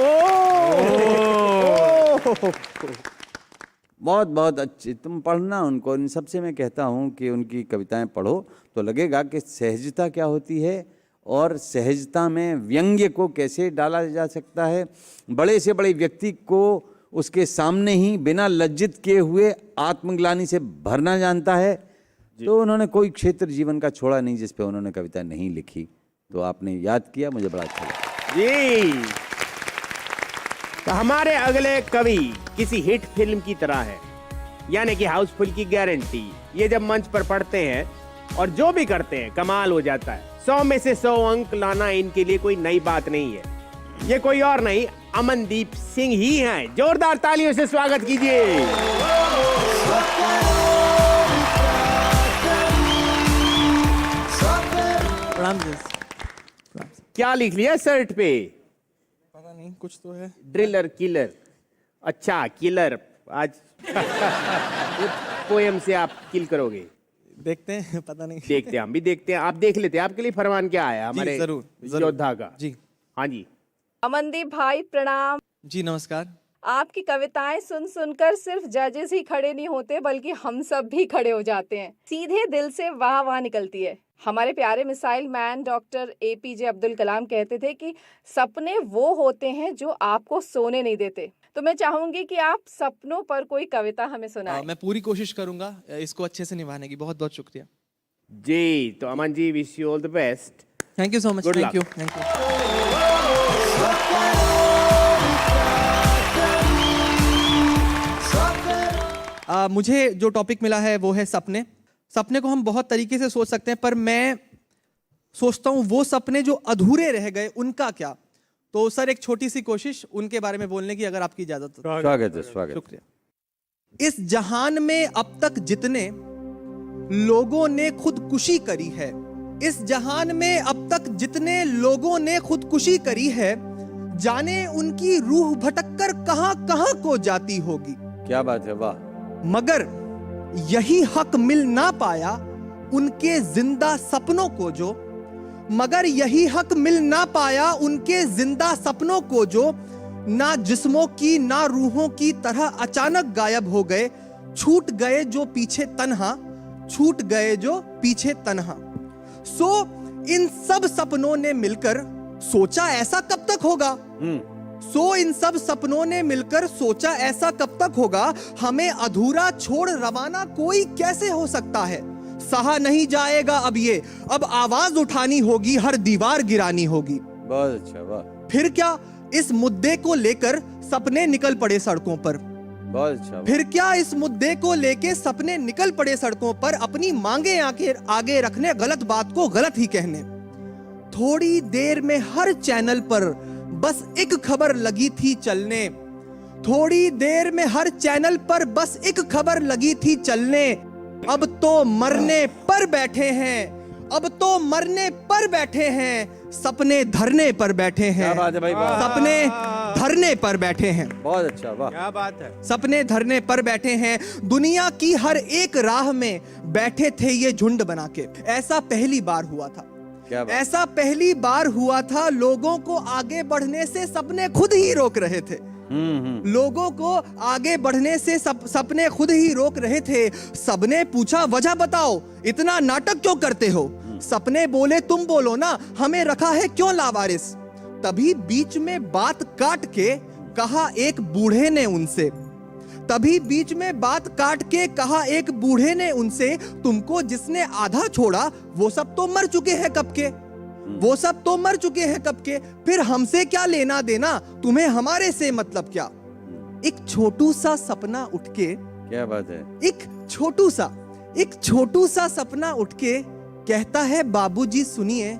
बहुत बहुत अच्छी। तुम पढ़ना उनको, इन सबसे मैं कहता हूँ कि उनकी कविताएं पढ़ो तो लगेगा कि सहजता क्या होती है और सहजता में व्यंग्य को कैसे डाला जा सकता है। बड़े से बड़े व्यक्ति को उसके सामने ही बिना लज्जित किए हुए आत्मग्लानि से भरना जानता है। तो उन्होंने कोई क्षेत्र जीवन का छोड़ा नहीं जिस पे उन्होंने कविता नहीं लिखी। तो आपने याद किया, मुझे बड़ा अच्छा लगा। जी तो हमारे अगले कवि किसी हिट फिल्म की तरह है, यानी कि हाउसफुल की गारंटी। ये जब मंच पर पढ़ते हैं और जो भी करते हैं कमाल हो जाता है। 100 में से 100 अंक लाना इनके लिए कोई नई बात नहीं है। ये कोई और नहीं, अमनदीप सिंह ही हैं। जोरदार तालियों से स्वागत कीजिए। क्या लिख लिया शर्ट पे? पता नहीं, कुछ तो है। Driller killer. अच्छा किलर। आज पोएम से आप किल करोगे? देखते हैं, पता नहीं। देखते हैं, हम भी देखते हैं। आप देख लेते हैं। आपके लिए फरमान क्या आया हमारे जरूर योद्धा का? जी हाँ जी। अमनदीप भाई प्रणाम। जी नमस्कार। आपकी कविताएं सुन सुनकर सिर्फ जजेस ही खड़े नहीं होते बल्कि हम सब भी खड़े हो जाते हैं। सीधे दिल से वाह वाह निकलती है। हमारे प्यारे missile man doctor APJ Abdul Kalam कहते थे कि सपने वो होते हैं जो आपको सोने नहीं देते। तो मैं चाहूंगी कि आप सपनों पर कोई कविता हमें सुनाएं। मैं पूरी कोशिश करूंगा इसको अच्छे से निभाने की। बहुत बहुत शुक्रिया जी। तो Aman ji, wish you all the best. Thank you so much. Good thank you luck. Thank you. मुझे जो टॉपिक मिला है वो है सपने। सपने को हम बहुत तरीके से सोच सकते हैं, पर मैं सोचता हूँ वो सपने जो अधूरे रह गए उनका क्या। तो सर एक छोटी सी कोशिश उनके बारे में बोलने की, अगर आपकी इजाजत हो। स्वागत है, स्वागत। शुक्रिया। इस जहान में अब तक जितने लोगों ने खुदकुशी करी है, इस जहान में अब तक जितने लोगों ने खुदकुशी करी है, जाने उनकी रूह भटककर कहां कहां को जाती होगी। क्या बात है, वाह। मगर यही हक मिल ना पाया उनके जिंदा सपनों को जो, मगर यही हक मिल ना पाया उनके जिंदा सपनों को जो ना जिस्मों की ना रूहों की तरह अचानक गायब हो गए। छूट गए जो पीछे तन्हा, छूट गए जो पीछे तन्हा। सो इन सब सपनों ने मिलकर सोचा ऐसा कब तक होगा। सो इन सब सपनों ने मिलकर सोचा ऐसा कब तक होगा। हमें अधूरा छोड़ रवाना कोई कैसे हो सकता है। सहा नहीं जाएगा अब ये, अब आवाज उठानी होगी, हर दीवार गिरानी होगी। बहुत अच्छा, वाह। फिर क्या इस मुद्दे को लेकर सपने निकल पड़े सड़कों पर। बहुत अच्छा। फिर क्या इस मुद्दे को लेके सपने निकल पड़े सड़कों पर, अपनी मांगे आगे रखने, गलत बात को गलत ही कहने। थोड़ी देर में हर चैनल पर बस एक खबर लगी थी चलने। थोड़ी देर में हर चैनल पर बस एक खबर लगी थी चलने। अब तो मरने पर बैठे हैं, अब तो मरने पर बैठे हैं, सपने धरने पर बैठे हैं। क्या बात है भाई, वाह। सपने धरने पर बैठे हैं। बहुत अच्छा, वाह। क्या बात है। सपने धरने पर बैठे हैं। दुनिया की हर एक राह में बैठे थे ये झुंड बना के। ऐसा पहली बार हुआ था। क्या बात। ऐसा पहली बार हुआ था। लोगों को आगे बढ़ने से सपने खुद ही रोक रहे थे। लोगों को आगे बढ़ने से सपने खुद ही रोक रहे थे। सबने पूछा वजह बताओ, इतना नाटक क्यों करते हो। सपने बोले तुम बोलो ना, हमें रखा है क्यों लावारिस। तभी बीच में बात काट के कहा एक बूढ़े ने उनसे, तभी बीच में बात काट के कहा एक बूढ़े ने उनसे, तुमको जिसने आधा छोड़ा वो सब तो मर चुके हैं कब के, वो सब तो मर चुके हैं कब के। फिर हमसे क्या लेना देना, तुम्हें हमारे से मतलब क्या। एक छोटू सा सपना उठ के, क्या बात है। एक छोटू सा सपना उठ के कहता है बाबूजी सुनिए,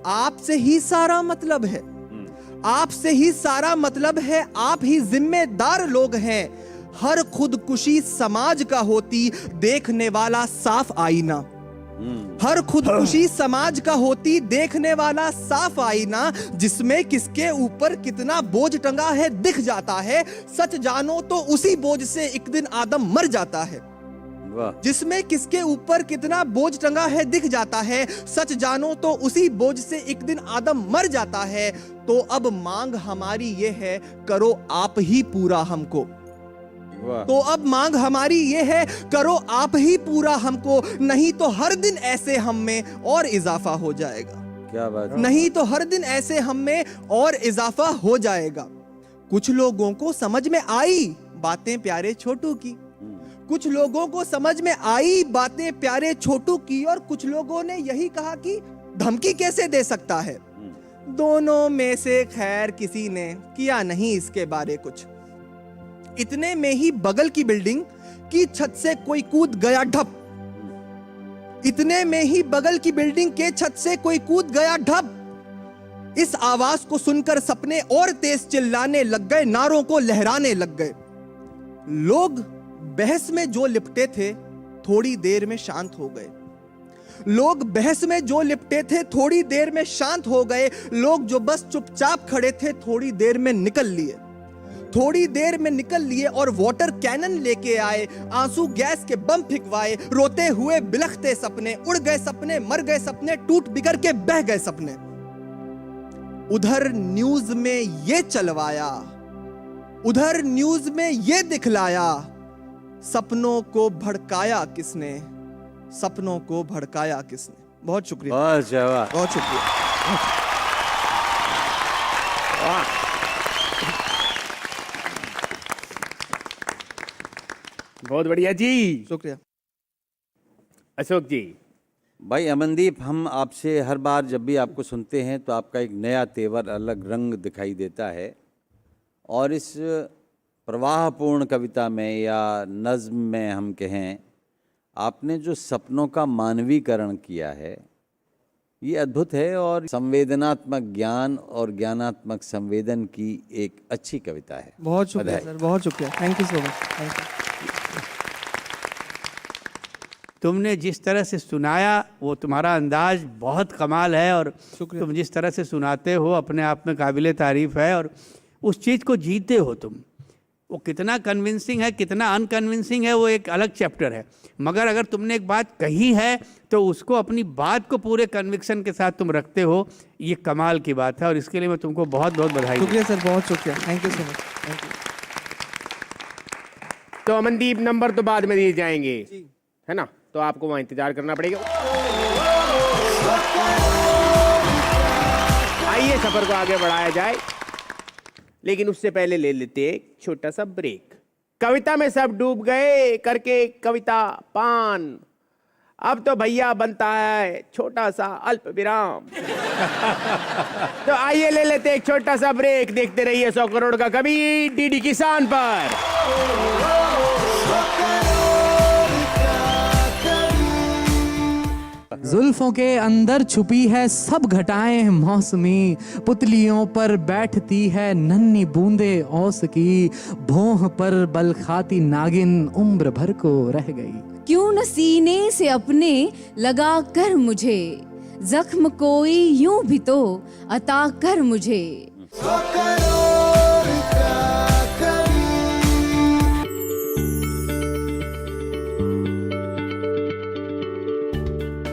आपसे ही सारा मतलब है, आपसे ही सारा मतलब है, आप ही जिम्मेदार लोग हैं। हर खुदकुशी समाज का होती देखने वाला साफ आईना, हर खुदकुशी समाज का होती देखने वाला साफ आईना, जिसमें किसके ऊपर कितना बोझ टंगा है दिख जाता है। सच जानो तो उसी बोझ से एक दिन आदम मर जाता है। जिसमें किसके ऊपर कितना बोझ टंगा है दिख जाता है। सच जानो तो उसी बोझ से एक दिन आदम मर जाता है। तो अब मांग हमारी ये है, करो आप ही पूरा हमको। तो अब मांग हमारी ये है, करो आप ही पूरा हमको, नहीं तो हर दिन ऐसे हम में और इजाफा हो जाएगा। क्या बात है। नहीं तो हर दिन ऐसे हम में और इजाफा हो जाएगा। कुछ लोगों को समझ में आई बातें प्यारे छोटू की, कुछ लोगों को समझ में आई बातें प्यारे छोटू की, और कुछ लोगों ने यही कहा कि धमकी कैसे दे सकता है। दोनों में से खैर किसी ने किया नहीं इसके बारे कुछ। इतने में ही बगल की बिल्डिंग की छत से कोई कूद गया ढप। इतने में ही बगल की बिल्डिंग के छत से कोई कूद गया ढप। इस आवाज को सुनकर सपने और तेज चिल्लाने लग गए, नारों को लहराने लग गए। लोग बहस में जो लिपटे थे थोड़ी देर में शांत हो गए। लोग बहस में जो लिपटे थे थोड़ी देर में शांत हो गए। लोग जो बस चुपचाप खड़े थे थोड़ी देर में निकल लिए। थोड़ी देर में निकल लिए और वाटर कैनन लेके आए, आंसू गैस के बम फिकवाए। रोते हुए बिलखते सपने, उड़ गए सपने, मर गए सपने, टूट बिगड़ के बह गए सपने। उधर न्यूज में ये चलवाया, उधर न्यूज में ये दिखलाया, सपनों को भड़काया किसने, सपनों को भड़काया किसने। बहुत शुक्रिया, बहुत शुक्रिया। बहुत बढ़िया जी, शुक्रिया। अशोक जी। भाई अमनदीप, हम आपसे हर बार जब भी आपको सुनते हैं तो आपका एक नया तेवर, अलग रंग दिखाई देता है। और इस प्रवाहपूर्ण कविता में या नज़्म में हम कहें, आपने जो सपनों का मानवीकरण किया है ये अद्भुत है और संवेदनात्मक ज्ञान और ज्ञानात्मक संवेदन की एक अच्छी कविता है। बहुत शुक्रिया सर, बहुत शुक्रिया। Thank you so much. Thank you. तुमने जिस तरह से सुनाया वो तुम्हारा अंदाज बहुत कमाल है, और शुक्रिया। तुम जिस तरह से सुनाते हो अपने आप में काबिले तारीफ़ है, और उस चीज़ को जीते हो तुम। वो कितना कन्विंसिंग है, कितना अनकन्विंसिंग है, वो एक अलग चैप्टर है। मगर अगर तुमने एक बात कही है तो उसको, अपनी बात को पूरे कन्विक्शन के साथ तुम रखते हो, ये कमाल की बात है, और इसके लिए मैं तुमको बहुत बहुत बधाई। शुक्रिया सर, बहुत शुक्रिया। Thank you so much. Thank you. तो अमनदीप, नंबर तो बाद में दिए जाएंगे, है ना, तो आपको वहाँ इंतजार करना पड़ेगा। आइए सफर को आगे बढ़ाया जाए, लेकिन उससे पहले ले लेते हैं एक छोटा सा ब्रेक। कविता में सब डूब गए करके कविता पान, अब तो भैया बनता है छोटा सा अल्प विराम। तो आइए ले लेते एक छोटा सा ब्रेक। देखते रहिए 100 करोड़ का कवि डीडी किसान पर। जुल्फों के अंदर छुपी है सब घटाएं मौसमी, पुतलियों पर बैठती है नन्ही बूंदे औस की, भौह पर बल खाती नागिन उम्र भर को रह गई। क्यों न सीने से अपने लगा कर मुझे, जख्म कोई यूं भी तो अता कर मुझे।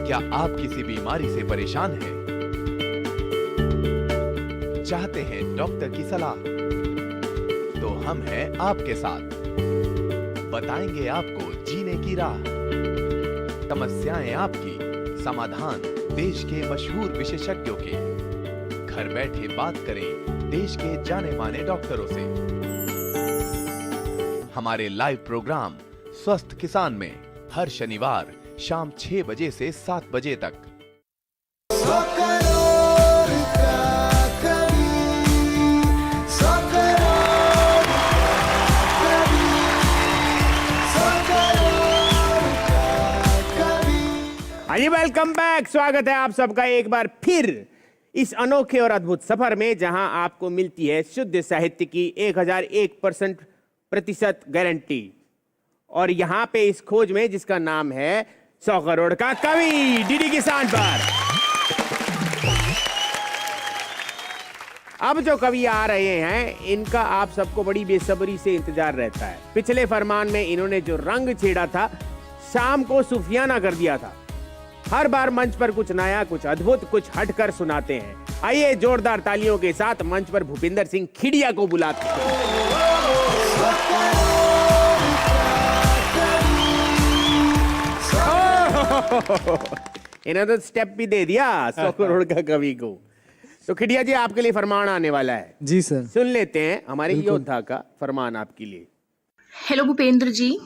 क्या आप किसी बीमारी से परेशान हैं? चाहते हैं डॉक्टर की सलाह? तो हम हैं आपके साथ, बताएंगे आपको जीने की राह। समस्याएं आपकी, समाधान देश के मशहूर विशेषज्ञों के। घर बैठे बात करें देश के जाने माने डॉक्टरों से। हमारे लाइव प्रोग्राम स्वस्थ किसान में हर शनिवार शाम 6 बजे से 7 बजे तक। हाँ जी, वेलकम बैक। स्वागत है आप सबका एक बार फिर इस अनोखे और अद्भुत सफर में, जहां आपको मिलती है शुद्ध साहित्य की 1001% गारंटी। और यहां पे इस खोज में जिसका नाम है 100 करोड़ का कवि डीडी किसान पर। अब जो कवि आ रहे हैं इनका आप सबको बड़ी बेसब्री से इंतजार रहता है। पिछले फरमान में इन्होंने जो रंग छेड़ा था, शाम को सूफियाना कर दिया था। हर बार मंच पर कुछ नया, कुछ अद्भुत, कुछ हटकर सुनाते हैं। आइए जोरदार तालियों के साथ मंच पर भूपिंदर सिंह खिड़िया को बुलाते हैं। इन्होंने तो स्टेप भी दे दिया 100 करोड़ का कवि को। तो खिड़िया जी, आपके लिए फरमान आने वाला है। जी सर। सुन लेते हैं हमारे योद्धा का फरमान आपके लिए। हेलो भूपेंद्र जी,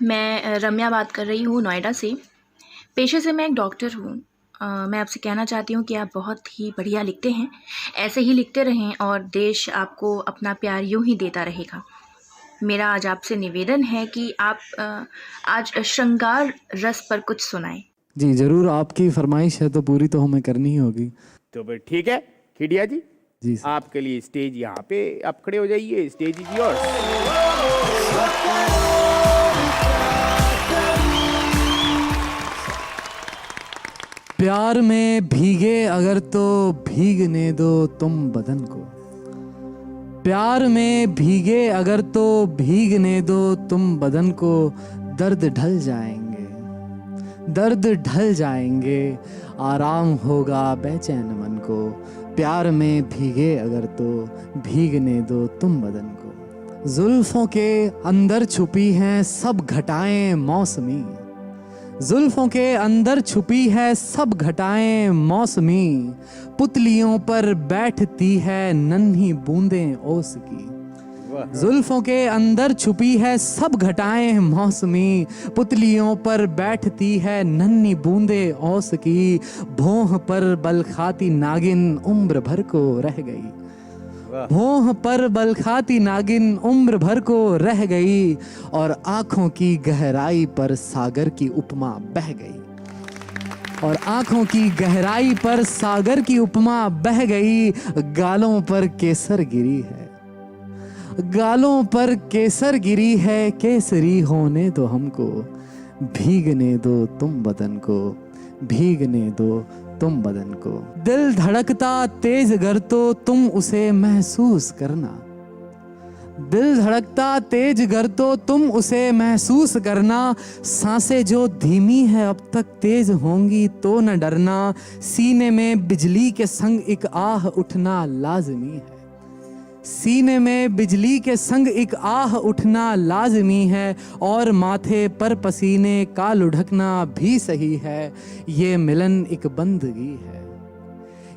मैं रम्या बात कर रही हूँ नोएडा से। पेशे से मैं एक डॉक्टर हूँ मैं आपसे कहना चाहती हूँ कि आप बहुत ही बढ़िया लिखते हैं, ऐसे ही लिखते रहें और देश आपको अपना प्यार यूं ही देता रहेगा। मेरा आज आपसे निवेदन है कि आप आज श्रृंगार रस पर कुछ सुनाएं। जी जरूर, आपकी फरमाइश है तो पूरी तो हमें करनी ही होगी। तो फिर ठीक है खिड़िया जी, जी आपके लिए स्टेज यहाँ पे आप खड़े हो जाइए, स्टेज इज योर्स। प्यार में भीगे अगर तो भीगने दो तुम बदन को, प्यार में भीगे अगर तो भीगने दो तुम बदन को, दर्द ढल जाएंगे, दर्द ढल जाएंगे, आराम होगा बेचैन मन को। प्यार में भीगे अगर तो भीगने दो तुम बदन को। जुल्फों के अंदर छुपी हैं सब घटाएं मौसमी, जुल्फों के अंदर छुपी है सब घटाएं मौसमी, पुतलियों पर बैठती है नन्ही बूंदें ओस की। जुल्फों के अंदर छुपी है सब घटाएं मौसमी, पुतलियों पर बैठती है नन्ही बूंदें ओस की। भौह पर बल खाती नागिन उम्र भर को रह गई, भौह पर बल खाती नागिन उम्र भर को रह गई, और आंखों की गहराई पर सागर की उपमा बह गई, और आंखों की गहराई पर सागर की उपमा बह गई। गालों पर केसर गिरी है, गालों पर केसर गिरी है, केसरी होने दो हमको, भीगने दो तुम बदन को, भीगने दो तुम बदन को। दिल धड़कता तेज गर तो तुम उसे महसूस करना, दिल धड़कता तेज गर तो तुम उसे महसूस करना। सांसें जो धीमी है अब तक तेज होंगी तो न डरना, सीने में बिजली के संग एक आह उठना लाजमी है, सीने में बिजली के संग एक आह उठना लाजमी है, और माथे पर पसीने का लुढ़कना भी सही है। ये मिलन एक बंदगी है,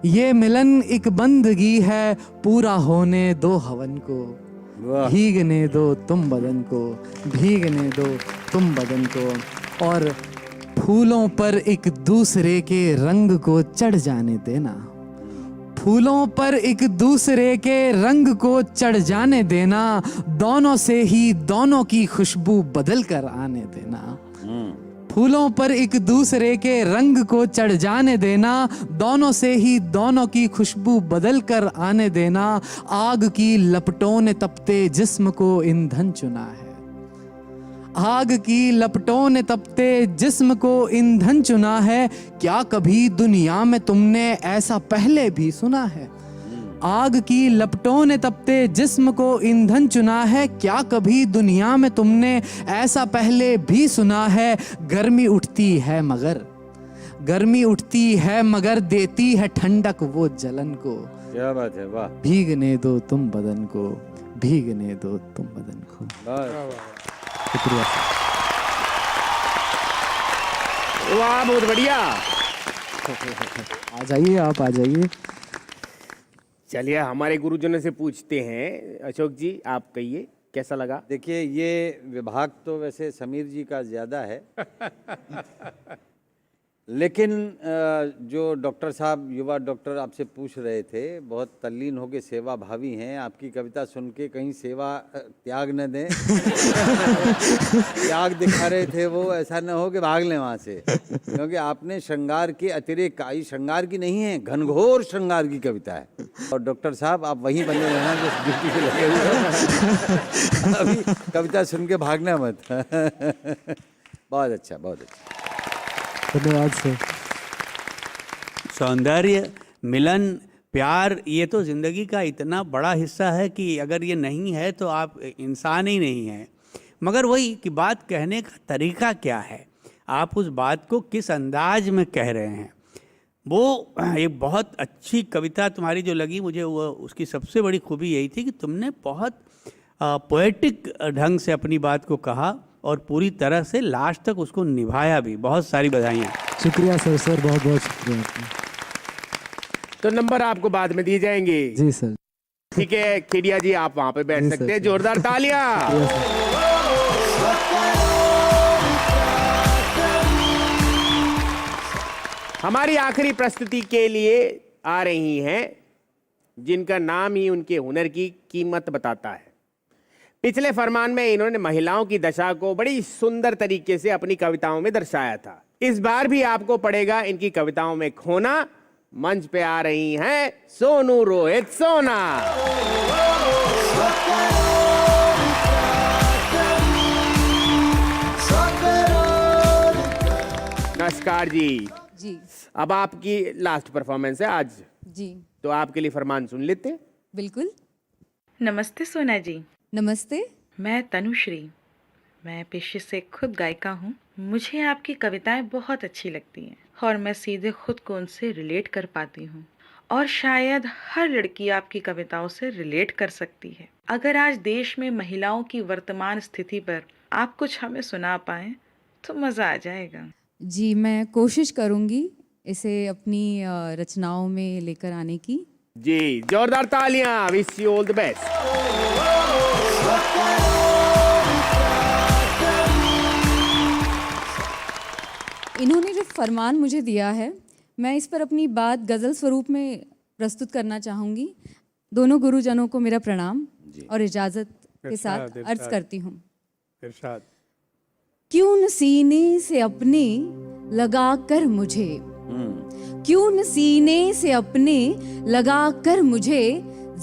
ये मिलन एक बंदगी है, पूरा होने दो हवन को, भीगने दो तुम बदन को, भीगने दो तुम बदन को। और फूलों पर एक दूसरे के रंग को चढ़ जाने देना, फूलों पर एक दूसरे के रंग को चढ़ जाने देना, दोनों से ही दोनों की खुशबू बदल कर आने देना। फूलों पर एक दूसरे के रंग को चढ़ जाने देना, दोनों से ही दोनों की खुशबू बदल कर आने देना। आग की लपटों ने तपते जिस्म को ईंधन चुना है, आग की लपटों ने तपते जिस्म को ईंधन चुना है। क्या कभी दुनिया में तुमने ऐसा पहले भी सुना है, आग की लपटों ने तपते जिस्म को ईंधन चुना है। क्या कभी दुनिया में तुमने ऐसा पहले भी सुना है। गर्मी उठती है मगर, गर्मी उठती है मगर देती है ठंडक वो जलन को। क्या बात है, वाह। भीगने दो तुम बदन को, भीगने दो तुम बदन को। शुक्रिया। वाह, बहुत बढ़िया। आ जाइए, आप आ जाइए। चलिए हमारे गुरुजनों से पूछते हैं। अशोक जी, आप कहिए कैसा लगा? देखिए, ये विभाग तो वैसे समीर जी का ज़्यादा है लेकिन जो डॉक्टर साहब, युवा डॉक्टर आपसे पूछ रहे थे, बहुत तल्लीन होकर सेवा भावी हैं। आपकी कविता सुन के कहीं सेवा त्याग न दें त्याग दिखा रहे थे वो, ऐसा न हो कि भाग लें वहाँ से, क्योंकि आपने श्रृंगार के अतिरिक्त, आई श्रृंगार की नहीं है, घनघोर श्रृंगार की कविता है। और डॉक्टर साहब आप वहीं बने रहना जिस ड्यूटी पे लगे हुए हो, अभी कविता सुन के भागना मत बहुत अच्छा, बहुत अच्छा, धन्यवाद सर। सौंदर्य, मिलन, प्यार, ये तो ज़िंदगी का इतना बड़ा हिस्सा है कि अगर ये नहीं है तो आप इंसान ही नहीं हैं। मगर वही कि बात कहने का तरीका क्या है, आप उस बात को किस अंदाज में कह रहे हैं। वो एक बहुत अच्छी कविता तुम्हारी जो लगी मुझे, वो उसकी सबसे बड़ी खूबी यही थी कि तुमने बहुत पोएटिक ढंग से अपनी बात को कहा और पूरी तरह से लास्ट तक उसको निभाया भी। बहुत सारी बधाइयाँ। शुक्रिया सर, सर बहुत बहुत शुक्रिया। तो नंबर आपको बाद में दिए जाएंगे। जी सर। ठीक है खिड़िया जी, आप वहाँ पे बैठ सकते हैं। जोरदार तालियां। हमारी आखिरी प्रस्तुति के लिए आ रही हैं जिनका नाम ही उनके हुनर की कीमत बताता है। पिछले फरमान में इन्होंने महिलाओं की दशा को बड़ी सुंदर तरीके से अपनी कविताओं में दर्शाया था। इस बार भी आपको पड़ेगा इनकी कविताओं में खोना। मंच पे आ रही हैं सोनू रोहित सोना। नमस्कार जी। जी अब आपकी लास्ट परफॉर्मेंस है आज, जी तो आपके लिए फरमान सुन लेते हैं। बिल्कुल। नमस्ते सोना जी। नमस्ते। मैं तनुश्री, मैं पेशे से खुद गायिका हूँ। मुझे आपकी कविताएं बहुत अच्छी लगती हैं और मैं सीधे खुद को उनसे रिलेट कर पाती हूँ और शायद हर लड़की आपकी कविताओं से रिलेट कर सकती है। अगर आज देश में महिलाओं की वर्तमान स्थिति पर आप कुछ हमें सुना पाएं तो मज़ा आ जाएगा। जी मैं कोशिश करूँगी इसे अपनी रचनाओं में लेकर आने की। जी जोरदार तालियां। Wish you all the best. इन्होंने जो फरमान मुझे दिया है मैं इस पर अपनी बात गज़ल स्वरूप में प्रस्तुत करना चाहूँगी। दोनों गुरुजनों को मेरा प्रणाम और इजाज़त के साथ अर्ज करती हूँ। इरशाद। क्यों न सीने से अपने लगा कर मुझे, क्यों न सीने से अपने लगा कर मुझे,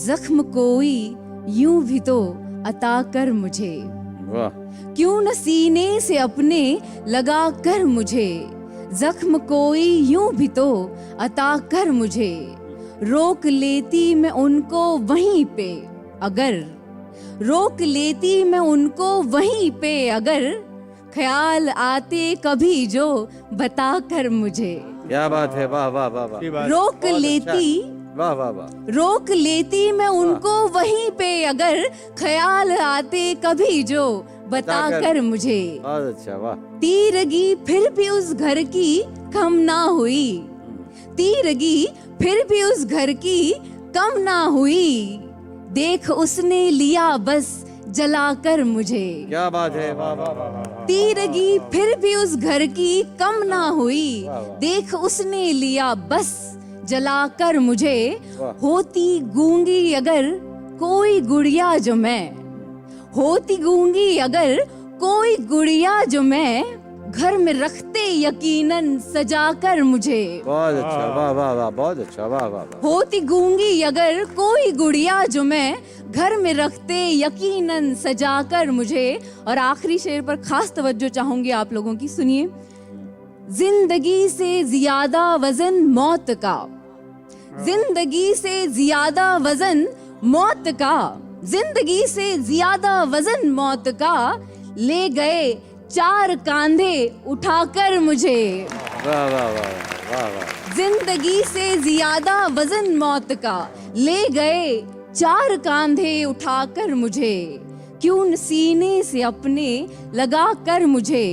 जख्म कोई यूं भी तो अता कर मुझे। वाह। क्यों न सीने से अपने लगा कर मुझे, जख्म कोई यूं भी तो अता कर मुझे। रोक लेती मैं उनको वहीं पे अगर, रोक लेती मैं उनको वहीं पे अगर, ख्याल आते कभी जो बता कर मुझे। क्या बात है, वाह वाह वाह वाह। रोक लेती, वाह वाह वाह। रोक लेती मैं उनको वहीं पे अगर, ख्याल आते कभी जो बता कर मुझे। बहुत अच्छा, वाह। तीरगी फिर भी उस घर की कम ना हुई, तीरगी फिर भी उस घर की कम ना हुई, देख उसने लिया बस जला कर मुझे। क्या बात है, वाह वाह वाह। तीरगी फिर भी उस घर की कम ना हुई, देख उसने लिया बस जला कर मुझे। होती गूंगी अगर कोई गुड़िया जो मैं, होती गूंगी अगर कोई गुड़िया जो मैं, घर में रखते यकीनन सजा कर मुझे। बहुत अच्छा, वाह वाह वाह, बहुत अच्छा, वाह वाह वाह। होती गूंगी अगर कोई गुड़िया जो मैं, घर में रखते यकीनन सजा कर मुझे। और आखिरी शेर पर खास तवज्जो चाहूंगी आप लोगों की, सुनिए। जिंदगी से ज्यादा वजन मौत का, जिंदगी से ज्यादा वजन मौत का, जिंदगी से ज्यादा वजन मौत का, ले गए 4 कांधे उठाकर मुझे। वाह वाह वाह वाह वाह। जिंदगी से ज्यादा वजन मौत का, ले गए 4 कांधे उठाकर मुझे। क्यों न सीने से अपने लगा कर मुझे,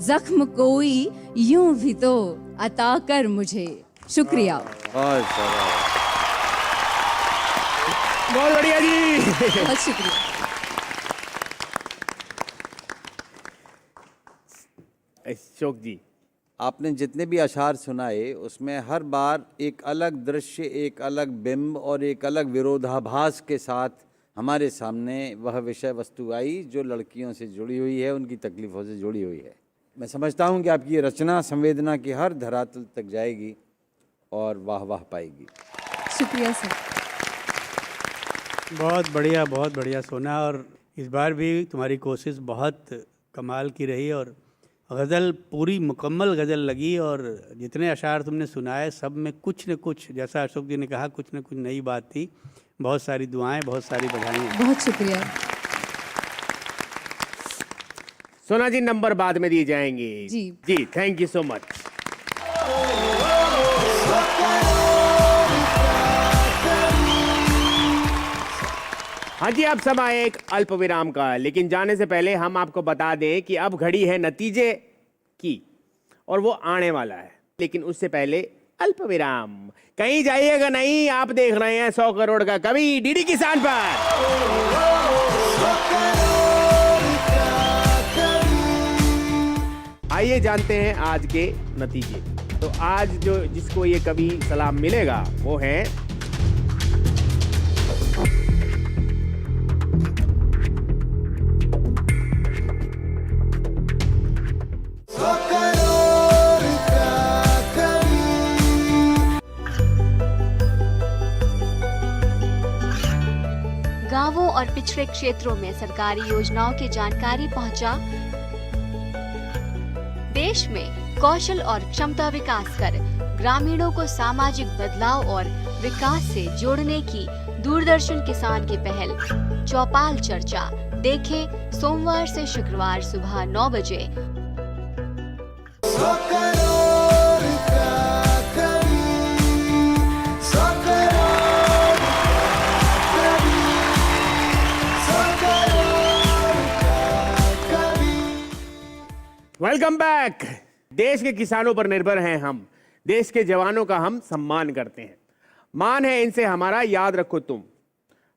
जख्म कोई यूं भी तो अता कर मुझे। शुक्रिया। बहुत अच्छा, बहुत बढ़िया जी। बहुत शुक्रिया। अशोक जी, आपने जितने भी अशार सुनाए उसमें हर बार एक अलग दृश्य, एक अलग बिंब और एक अलग विरोधाभास के साथ हमारे सामने वह विषय वस्तु आई जो लड़कियों से जुड़ी हुई है, उनकी तकलीफ़ों से जुड़ी हुई है। मैं समझता हूँ कि आपकी ये रचना संवेदना की हर धरातल तक जाएगी और वाह वाह पाएगी। शुक्रिया सर। बहुत बढ़िया सोना। और इस बार भी तुम्हारी कोशिश बहुत कमाल की रही और गज़ल पूरी मुकम्मल गज़ल लगी। और जितने अशार तुमने सुनाए सब में कुछ न कुछ, जैसा अशोक जी ने कहा, कुछ न कुछ नई बात थी। बहुत सारी दुआएं, बहुत सारी बधाइयाँ। बहुत शुक्रिया। सोना जी नंबर बाद में दिए जाएंगे। जी जी, थैंक यू सो मच। हाँ जी, अब समय एक अल्प विराम का, लेकिन जाने से पहले हम आपको बता दें कि अब घड़ी है नतीजे की और वो आने वाला है। लेकिन उससे पहले अल्प विराम, कहीं जाइएगा नहीं। आप देख रहे हैं 100 करोड़ का कवि डीडी किसान पर। आइए जानते हैं आज के नतीजे। तो आज जो जिसको ये कभी सलाम मिलेगा वो है गांवों और पिछड़े क्षेत्रों में सरकारी योजनाओं की जानकारी पहुंचा। देश में कौशल और क्षमता विकास कर ग्रामीणों को सामाजिक बदलाव और विकास से जोड़ने की दूरदर्शन किसान की पहल चौपाल चर्चा देखें सोमवार से शुक्रवार सुबह 9 बजे। Welcome back. देश के किसानों पर निर्भर हैं हम, देश के जवानों का हम सम्मान करते हैं। मान है इनसे हमारा, याद रखो तुम।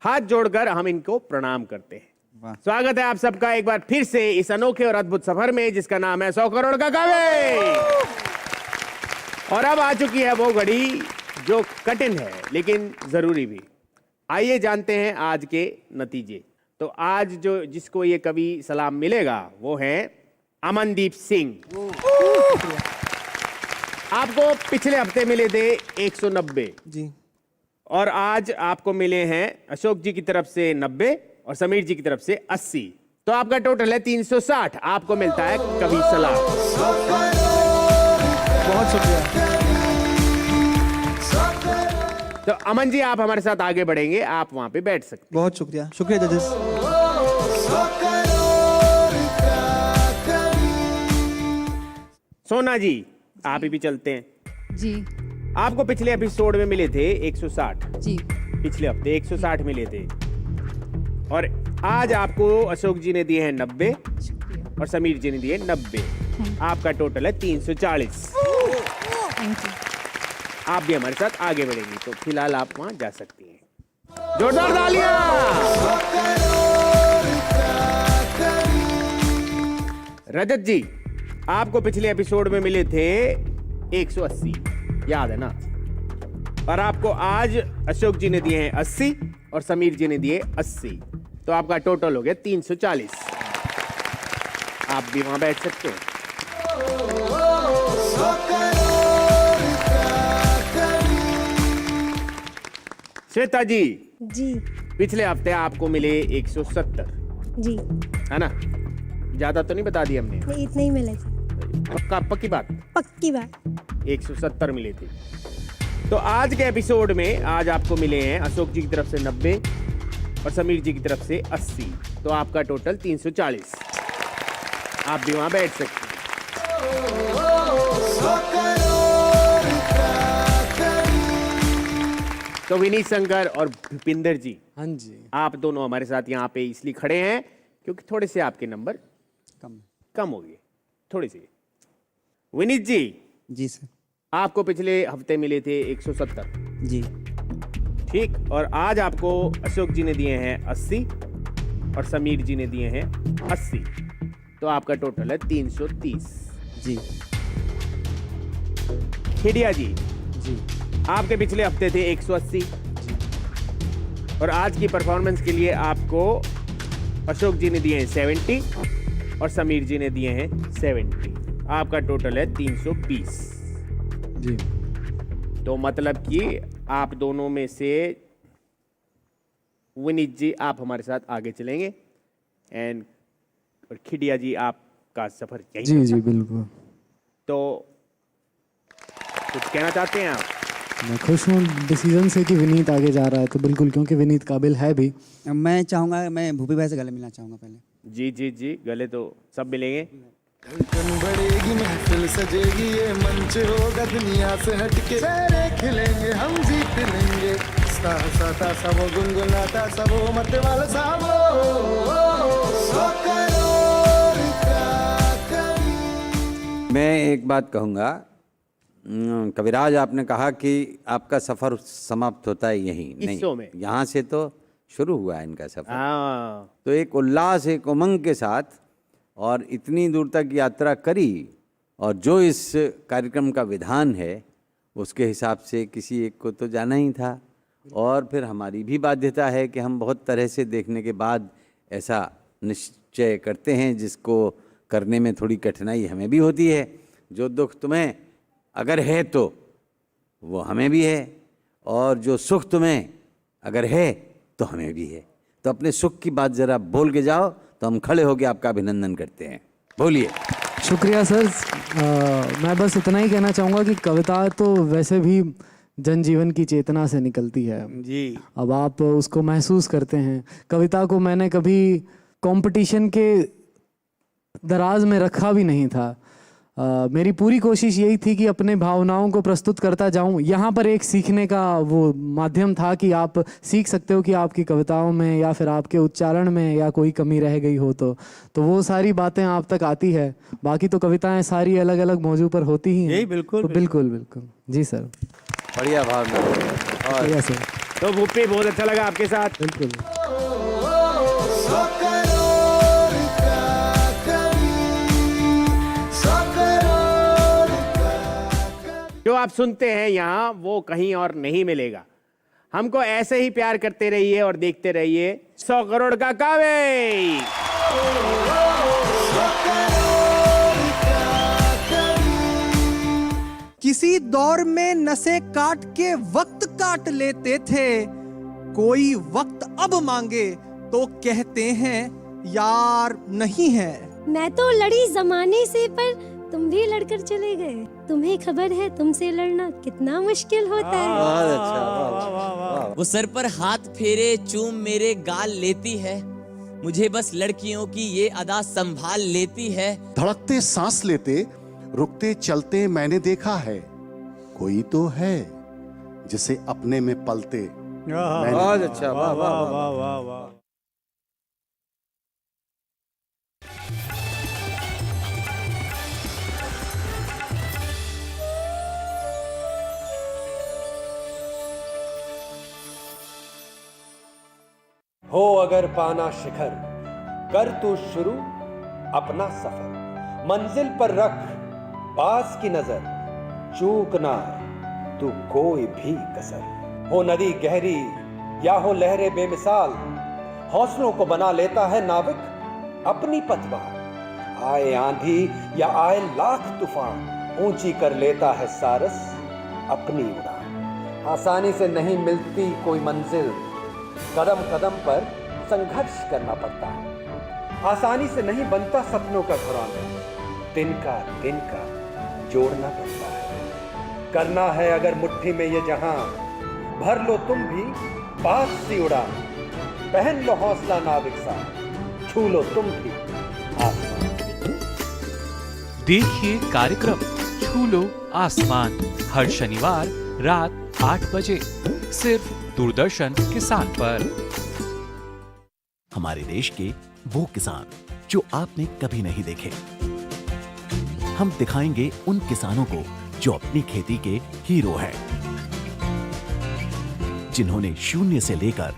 हाथ जोड़कर हम इनको प्रणाम करते हैं। स्वागत है आप सबका एक बार फिर से इस अनोखे और अद्भुत सफर में जिसका नाम है 100 करोड़ का कावे। और अब आ चुकी है वो घड़ी जो कठिन है लेकिन जरूरी भी। आइए जानते हैं आज के नतीजे। तो आज जो जिसको ये कभी सलाम मिलेगा वो है अमनदीप सिंह। आपको पिछले हफ्ते मिले थे 190 जी, और आज आपको मिले हैं अशोक जी की तरफ से 90 और समीर जी की तरफ से 80। तो आपका टोटल है 360। आपको मिलता है कभी सलाम। बहुत शुक्रिया। तो अमन जी आप हमारे साथ आगे बढ़ेंगे, आप वहां पे बैठ सकते। बहुत शुक्रिया, शुक्रिया जजेस। सोना जी आप ही भी चलते हैं जी आपको पिछले एपिसोड में मिले थे 160। जी पिछले हफ्ते 160 मिले थे और आज आपको अशोक जी ने दिए हैं 90 और समीर जी ने दिए 90। आपका टोटल है 340। Thank you. आप भी हमारे साथ आगे बढ़ेंगी तो फिलहाल आप वहां जा सकती हैं। जोरदार तालियां। रजत जी आपको पिछले एपिसोड में मिले थे 180, याद है ना? और आपको आज अशोक जी ने दिए हैं 80 और समीर जी ने दिए 80। तो आपका टोटल हो गया 340। आप भी वहां बैठ सकते हैं। श्वेता जी जी पिछले हफ्ते आपको मिले 170, जी, है ना? ज्यादा तो नहीं बता दिया हमने? नहीं इतने ही मिले थे। पक्की बात? पक्की बात। 170 मिले थे। तो आज के एपिसोड में आज आपको मिले हैं अशोक जी की तरफ से 90 और समीर जी की तरफ से 80। तो आपका टोटल 340। आप भी वहां बैठ सकते हैं। तो विनीत शंकर और भूपिंदर जी, हाँ जी, आप दोनों हमारे साथ यहाँ पे इसलिए खड़े हैं क्योंकि थोड़े से आपके नंबर कम हो गए, थोड़े से। विनीत जी जी सर। आपको पिछले हफ्ते मिले थे 170। जी ठीक, और आज आपको अशोक जी ने दिए हैं 80 और समीर जी ने दिए हैं 80। तो आपका टोटल है 330। जी खिड़िया जी जी आपके पिछले हफ्ते थे 180 और आज की परफॉर्मेंस के लिए आपको अशोक जी ने दिए हैं 70 और समीर जी ने दिए हैं 70। आपका टोटल है 320। जी तो मतलब कि आप दोनों में से विनीत जी आप हमारे साथ आगे चलेंगे एंड और खिड़िया जी आपका सफर यही जी है। जी बिल्कुल। तो कुछ कहना चाहते हैं आप? मैं खुश हूँ डिसीजन से कि विनीत आगे जा रहा है, तो बिल्कुल, क्योंकि विनीत काबिल है भी। मैं चाहूँगा, मैं भूपी भाई से गले मिलना चाहूँगा पहले। जी जी जी, गले तो सब मिलेंगे। धड़कन बढ़ेगी, महफिल सजेगी, ये मंच होगा दुनिया से हटके, सारे खिलेंगे, हम जीत लेंगे, साता सबो गुनगुनाता सबो मत वाला सबो। मैं एक बात कहूँगा, कविराज आपने कहा कि आपका सफ़र समाप्त होता है यहीं, हिस्सों नहीं, में। यहाँ से तो शुरू हुआ है इनका सफ़र। हाँ, तो एक उल्लास, एक उमंग के साथ और इतनी दूर तक यात्रा करी और जो इस कार्यक्रम का विधान है उसके हिसाब से किसी एक को तो जाना ही था, और फिर हमारी भी बाध्यता है कि हम बहुत तरह से देखने के बाद ऐसा निश्चय करते हैं जिसको करने में थोड़ी कठिनाई हमें भी होती है। जो दुख तुम्हें अगर है तो वो हमें भी है, और जो सुख तुम्हें अगर है तो हमें भी है। तो अपने सुख की बात ज़रा बोल के जाओ, तो हम खड़े होकर आपका अभिनंदन करते हैं। बोलिए। शुक्रिया सर। मैं बस इतना ही कहना चाहूँगा कि कविता तो वैसे भी जनजीवन की चेतना से निकलती है जी। अब आप उसको महसूस करते हैं। कविता को मैंने कभी कंपटीशन के दराज में रखा भी नहीं था। मेरी पूरी कोशिश यही थी कि अपने भावनाओं को प्रस्तुत करता जाऊं। यहाँ पर एक सीखने का वो माध्यम था कि आप सीख सकते हो कि आपकी कविताओं में या फिर आपके उच्चारण में या कोई कमी रह गई हो तो वो सारी बातें आप तक आती है। बाकी तो कविताएं सारी अलग अलग मौजू पर होती ही हैं। यही बिल्कुल तो बिल्कुल जी सर। बढ़िया भावना। बढ़िया सर। तो भूपी बहुत अच्छा लगा आपके साथ। बिल्कुल। जो आप सुनते हैं यहाँ वो कहीं और नहीं मिलेगा। हमको ऐसे ही प्यार करते रहिए और देखते रहिए 100 करोड़ का कावे। किसी दौर में नसें काट के वक्त काट लेते थे, कोई वक्त अब मांगे तो कहते हैं यार नहीं है। मैं तो लड़ी जमाने से, पर तुम भी लड़कर चले गए। तुम्हें खबर है तुमसे लड़ना कितना मुश्किल होता है। बहुत अच्छा, वाह। वो सर पर हाथ फेरे चूम मेरे गाल लेती है, मुझे बस लड़कियों की ये अदा संभाल लेती है। धड़कते सांस लेते रुकते चलते मैंने देखा है, कोई तो है जिसे अपने में पलते। बहुत अच्छा, वाह वाह वाह वाह वाह। हो अगर पाना शिखर, कर तू शुरू अपना सफर। मंजिल पर रख पास की नजर, चूक ना तू कोई भी कसर। हो नदी गहरी या हो लहरें बेमिसाल, हौसलों को बना लेता है नाविक अपनी पतवार। आए आंधी या आए लाख तूफान, ऊंची कर लेता है सारस अपनी उड़ान। आसानी से नहीं मिलती कोई मंजिल, कदम कदम पर संघर्ष करना पड़ता है। आसानी से नहीं बनता सपनों का घरौंदा, तिनका तिनका जोड़ना पड़ता है। करना है अगर मुट्ठी में ये जहां, भर लो तुम भी पास सी उड़ान। पहन लो हौसला नाविक सा, छू लो तुम भी आसमान। देखिए कार्यक्रम छू लो आसमान हर शनिवार रात 8 बजे सिर्फ दूरदर्शन किसान पर। हमारे देश के वो किसान जो आपने कभी नहीं देखे, हम दिखाएंगे उन किसानों को जो अपनी खेती के हीरो हैं, जिन्होंने शून्य से लेकर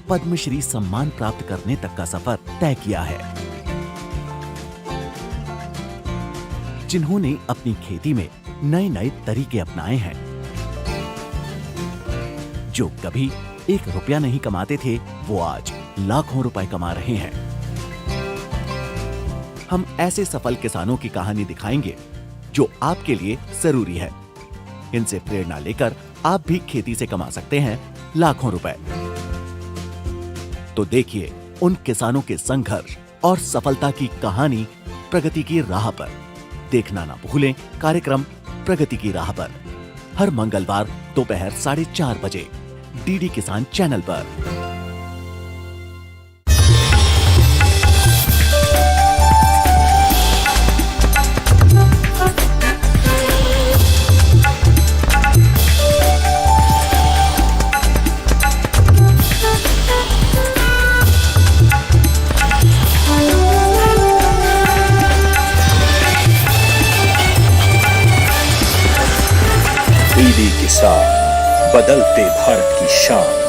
पद्मश्री सम्मान प्राप्त करने तक का सफर तय किया है, जिन्होंने अपनी खेती में नए नए तरीके अपनाए हैं, जो कभी 1 रुपया नहीं कमाते थे वो आज लाखों रुपए कमा रहे हैं। हम ऐसे सफल किसानों की कहानी दिखाएंगे जो आपके लिए जरूरी है। इनसे प्रेरणा लेकर आप भी खेती से कमा सकते हैं लाखों रुपए। तो देखिए उन किसानों के संघर्ष और सफलता की कहानी प्रगति की राह पर। देखना ना भूलें कार्यक्रम प्रगति की राह पर हर मंगलवार दोपहर 4:30 बजे डीडी किसान चैनल पर। डीडी किसान, बदलते भारत की शान।